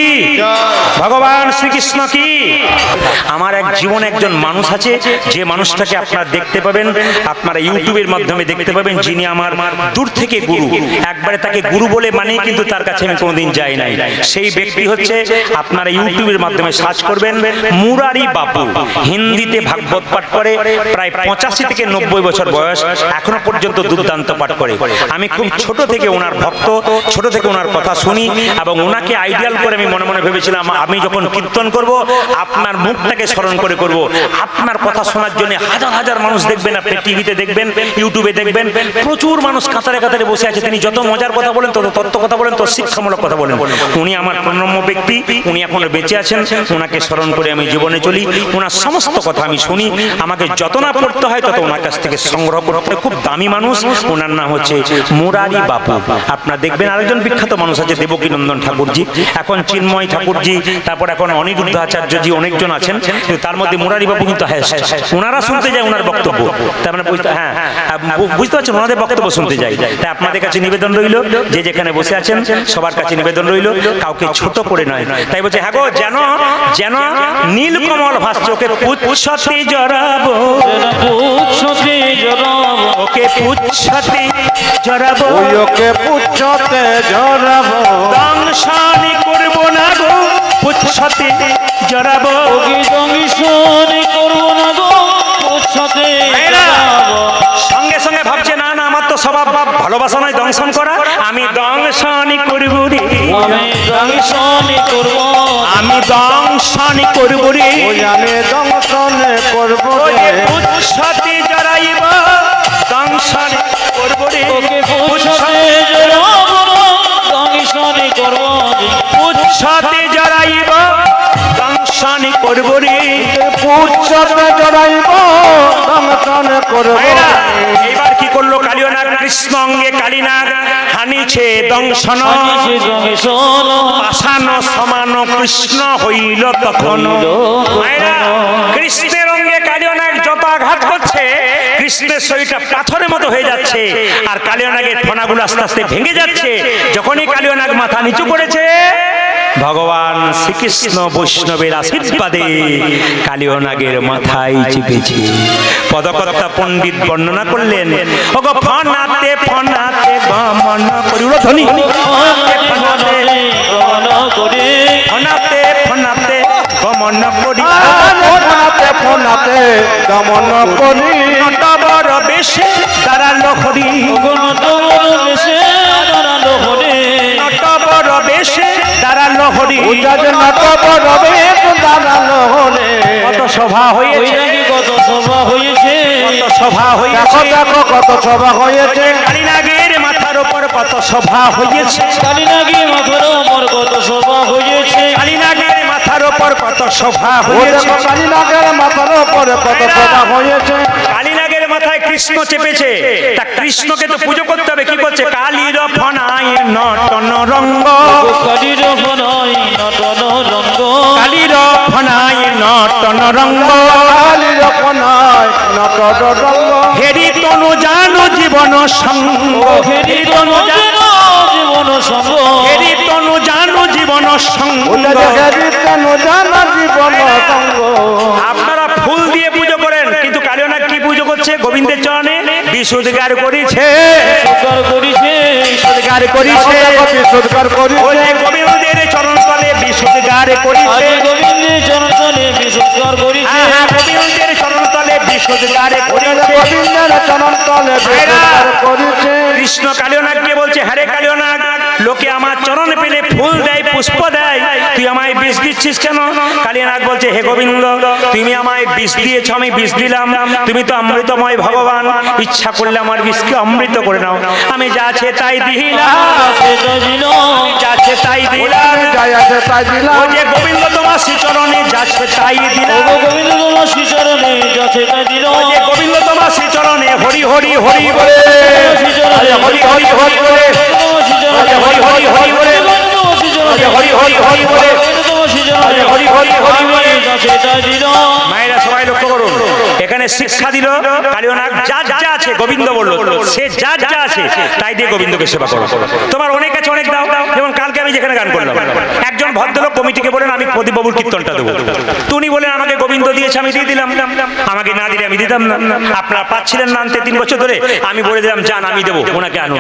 ভগবান শ্রীকৃষ্ণ কি। আমার এক জীবনে একজন মানুষ আছে, যে মানুষটাকে আপনারা দেখতে পাবেন, আপনারা ইউটিউবের মাধ্যমে দেখতে পাবেন, যিনি আমার দূর থেকে গুরু, একবারে তাকে গুরু বলে মানি, কিন্তু তার কাছে আমি কোনোদিন যাই নাই। সেই ব্যক্তি হচ্ছে, আপনারা ইউটিউবের মাধ্যমে সার্চ করবেন, মুরারি বাপু। হিন্দিতে ভাগবত পাঠ করে, প্রায় 85 থেকে 90 বছর বয়স, এখনো পর্যন্ত দুর্দান্ত পাঠ করে। আমি খুব ছোট থেকে ওনার ভক্ত, ছোট থেকে ওনার কথা শুনি, এবং ওনাকে আইডিয়াল করে আমি মনে মনে ভেবেছিলাম আমি যখন কীর্তন করব আপনার মুখটাকে স্মরণ করে করব। আপনার কথা শোনার জন্য হাজার হাজার মানুষ দেখবেন, আপনি টিভিতে দেখবেন, ইউটিউবে দেখবেন, প্রচুর মানুষ কাতারে কাতারে বসে আছে। তিনি যত মজার কথা বলেন, তত তত্ত্ব কথা বলেন, তত শিক্ষামূলক কথা বলেন। উনি আমার প্রণম্য ব্যক্তি, উনি এখনো বেঁচে আছেন, ওনাকে স্মরণ করে আমি জীবনে চলি। ওনার সমস্ত কথা আমি শুনি, আমাকে যত না পড়তে হয় তত ওনার কাছ থেকে সংগ্রহ করতে। খুব দামি মানুষ, ওনার নাম হচ্ছে মুরারি বাপু। আপনারা দেখবেন আরেকজন বিখ্যাত মানুষ আছে দেবকীনন্দন ঠাকুরজি, এখন চিন্ময় ঠাকুরজি তারপর এখন অনিরুদ্ধ আচার্যজি অনেকজন আছেন, কিন্তু তার মধ্যে মুরারিবাবু কিন্তু হ্যাঁ ওনারা শুনতে যায় ওনার বক্তব্য, তার মানে হ্যাঁ বুঝতে পারছেন ওনাদের বক্তব্য শুনতে যাই। তাই আপনাদের কাছে নিবেদন রইল, যে যেখানে বসে আছেন সবার কাছে নিবেদন রইল, কাউকে ছোট করে নয়। তাই বলছে হ্যাঁ গো, যেন যেন নীলকমল ভাস্যকে পুচ্ছতে জড়াবো, পুচ্ছতে জড়াবো, ওকে পুচ্ছতে জড়াবো, ওকে পুচ্ছতে জড়াবো, দংশানি করবো না গো, পুচ্ছতে জড়াবো। ওকে দংশন করবো না গো, পুচ্ছতে জড়াবো। সঙ্গে সঙ্গে ভাবছে না না, আমার তো স্বভাব ভালোবাসা নয় দংশন করা, আমি দংশানি করব রে, আমি দংশন করবো, আমি দংশানি করব রে, আমি দংশন করব ওকে রে, পুচ্ছতে জড়াইব, দংশন করব রে, ওকে পুচ্ছতে জড়াবো, দংশন করবো, পুচ্ছতে জড়াইব, দংশন করব রে। পুচ্ছতে জড়াইব, দংশন করব ভাইরা, রে। এইবার কি করলো কালিয়নাগ, কৃষ্ণ অঙ্গে কালীনাগ হানিছে দংশন, হানিছে দংশন, পাষাণ সমান কৃষ্ণ হইল তখন। ভাইরা, কৃষ্ণের অঙ্গে কালিয়নাগ যত আঘাত করছে, কৃষ্ণের শরীরটা পাথরের মতো হয়ে যাচ্ছে, আর কালিয়নাগের ফণাগুলো আস্তে আস্তে ভেঙে যাচ্ছে। যখনই কালিয়নাগ মাথা নিচু করেছে, ভগবান শ্রীকৃষ্ণ বৈষ্ণবের আশীর্বাদে কালিয়নাগের মাথায় চেপেছে। পদকর্তা পণ্ডিত বর্ণনা করলেন, ওগো ফনাতে ফনাতে গমন করি, ধ্বনি ফনাতে ফনাতে গমন করে, ফনাতে ফনাতে গমন করি, ফোনাতে ফোনাতে দমন করি, নটবর বেশে দাঁড়ালো হরি, নটবর বেশে দাঁড়ালো হরি, নটবর বেশে দাঁড়ালো হরি। উজাজ নটবর বেশ দাঁড়ালো হলে, কত সভা ওই হয়েছে, নাকি কত সভা হয়েছে, কত সভা দেখো হয়েছে, দেখো কত সভা হয়েছে, কালীনাগের মাথার উপর কত সভা হয়েছে, কালীনাগি মাথার ওপর কত সভা হয়েছে, কালীনাগের মাথার উপর কত সভা ও হয়েছে। দেখো কালীনাগের মাথার উপরে কত সভা হয়েছে, কালীনাগের মাথায় কৃষ্ণ চেপেছে, তা কৃষ্ণকে তো পুজো করতে হবে। কি করছে? কালীর ফনায় নটন রঙ্গ, কালীর ফনাই নটন রঙ্গ, কালীর ফনায় নটন রঙ্গ, কালী রকনায় নটর রঙ্গ, হেরি তনু জানো জীবন সঙ্গ, হেরি তনু জানো জীবন সঙ্গ, হেরি তনু জানো জীবন সঙ্গ। ওটা দেখে দিতেন জানা জীবন সঙ্গ, আপনারা ফুল দিয়ে পুজো করেন, কিন্তু কালীনাগ কি পুজো করছে? গোবিন্দের চরণে বিশুদ্ধার করেছে, সৎকার করিছে, বিশুদ্ধার করেছে, বিশুদ্ধার করিছে, ওরে গোবিন্দের চরণ তলে বিশুদ্ধার করেছে, আজ গোবিন্দের চরণতলে বিশুদ্ধার করিছে, গোবিন্দের চরণ তলে বিশুদ্ধার করেছে। গোবিন্দের চরণ তলে বিশুদ্ধার করিছে, কৃষ্ণ কালীনাগকে বলছে, হ্যারে কালীনাগ, লোকে আমার চরণ পেলে ফুল দেয়, পুষ্প দেয়, তুই আমায় বিষ দিচ্ছিস কেন? কালীনাগ বলছে, হে গোবিন্দ, তুমি আমায় বিষ দিয়েছ, আমি বিষ দিলাম, তুমি তো অমৃতময় ভগবান, ইচ্ছা করলে আমার বিষকে অমৃত করে নাও, আমি যা আছে তাই দিলাম, সেটা দিল, যা আছে তাই দিলাম। যাই আছে তাই দিলাম, ও যে গোবিন্দ তোমার শ্রীচরণে যাচ্ছে তাই দিলাম, ও গোবিন্দ তোমার শ্রীচরণে যাচ্ছে তাই দিল, ও যে গোবিন্দ তোমার শ্রীচরণে হরি হরি হরি বলে, শ্রীচরণে হরি হরি হরি বলে, শ্রীচরণে হরি হরি হরি বলে, শ্রীচরণে হরি হরি হরি বলে, শ্রীচরণে হরি হরি হরি বলে। যাচ্ছে তাই দিল, মায়েরা সবাই লক্ষ্য করুন, এখানে শিক্ষা দিল কালীনাগ যার যা আছে, গোবিন্দ বলল সে যার যা আছে তাই দিয়ে গোবিন্দকে সেবা করো। তোমার অনেক আছে, অনেক দাও। যেমন কালকে আমি যেখানে গান করলাম, একজন ভদ্রলোক কমিটিকে বলেন আমি প্রদীপবাবুর কীর্তনটা দেবো, তুমি বলেন আমাকে গোবিন্দ দিয়েছে আমি দিয়ে দিলাম, আমাকে না দিলে আমি দিতাম না। আপনারা পাচ্ছিলেন না আনতে 3 বছর ধরে, আমি বলে দিলাম যান আমি দেবো, ওনাকে আনুন।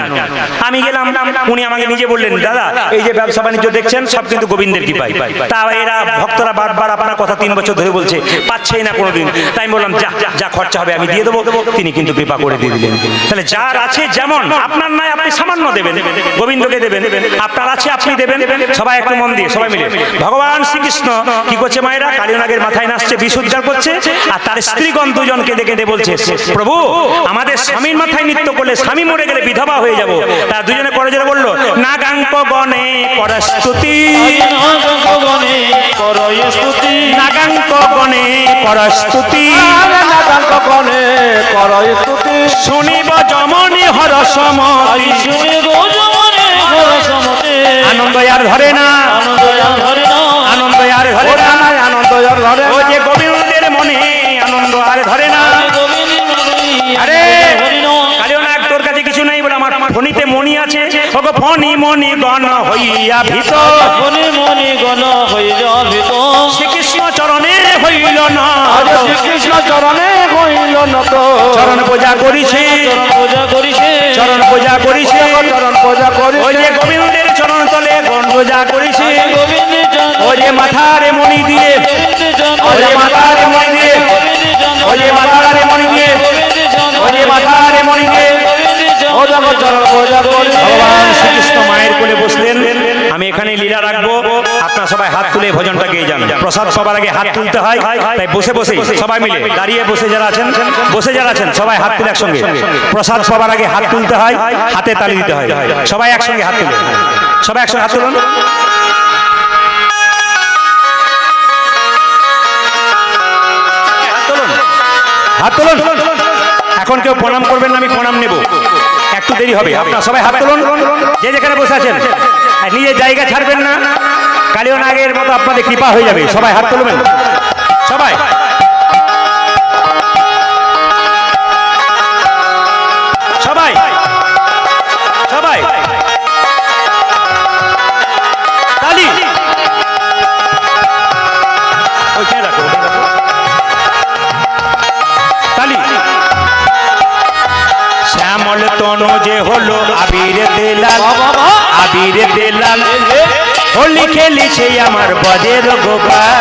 আমি গেলাম, উনি আমাকে নিজে বললেন, দাদা এই যে ব্যবসা বাণিজ্য দেখছেন সব কিন্তু গোবিন্দের কৃপায়। তা এরা ভক্তরা বারবার আপনার কথা 3 বছর ধরে বলছে, পাচ্ছেই না কোনোদিন। তাই আমি বললাম যা যা খরচা হবে আমি দিয়ে দেবো, তিনি কিন্তু কৃপা করে দিয়ে দিলেন। তাহলে যার আছে যেমন, আপনার নয় আপনি সামান্য দেবেন, গোবিন্দকে দেবেন, আপনার আছে আপনি দেবেন। সবাই একটু মন দিয়ে সবাই মিলে ভগবান শ্রীকৃষ্ণ কি করছে? মায়েরা কালীনাগের মাথায় নাচছে, বিশুদ্ধার করছে, আর তার স্ত্রীগণ দুজনকে দেখে বলছে, প্রভু আমাদের স্বামীর মাথায় নৃত্য করলে স্বামী মরে গেলে বিধবা হয়ে যাব। তার দুজনে করে যেটা বললো, নাগাঙ্ক গণে করস্তুতি, ভগবানে করয় স্তুতি, নাগাঙ্ক গণে করস্তুতি, নাগাঙ্ক গণে করয় স্তুতি, শুনিব যমনি হরসমতি, শুনে গোজমনে ঘর সমতে, আনন্দ আর ধরে না, আনন্দ আর ধরে না, আনন্দ আর ওগো ফণি মণি গণ হইয়া ভীত মনি মনি গণ হইল ভীত শ্রীকৃষ্ণ চরণে হইল না আজ শ্রীকৃষ্ণ চরণে হইল নত চরণ পূজা করিছে পূজা করিছে চরণ পূজা করিছে চরণ পূজা ওই যে করিছে গোবিন্দের চরণ তলে গণ পূজা করিছে গোবিন্দ জন ওই যে মাথারে মণি দিয়ে গোবিন্দ জন ওই যে মাথারে মণি দিয়ে গোবিন্দ জন ওই যে মাথারে মণি দিয়ে গোবিন্দ জন ওই যে মাথারে মণি দিয়ে গোবিন্দ জন ও দেখো চরণ পূজা করিছে ভগবান শ্রীকৃষ্ণ মায়ের কোলে বসলেন আমি এখানে লীলা রাখবো আপনারা সবাই হাত তুলে ভজনটা গেয়ে যান প্রসাদ সবার আগে হাত তুলতে হয় তাই বসে বসে সবাই মিলে দাঁড়িয়ে বসে যারা আছেন সবাই হাত তুলে একসঙ্গে প্রসাদ সবার আগে হাত তুলতে হয় হাতে তালি দিতে হয় সবাই একসঙ্গে হাত তুলে সবাই একসঙ্গে হাত তুলুন হাত তুলুন এখন কেউ প্রণাম করবেন না আমি প্রণাম নেব একটু দেরি হবে আপনারা সবাই হাত তুলুন যে যেখানে বসে আছেন আর নিজের জায়গা ছাড়বেন না কালীয় নাগের মতো আপনাদের কৃপা হয়ে যাবে সবাই হাত তুলবেন সবাই সবাই সবাই তালি ওইখানে রাখো তালি শ্যামল তনু যে হলো আবির দেলাল আবির দেলাল হোলি খেলিছে আমার বজের গোপাল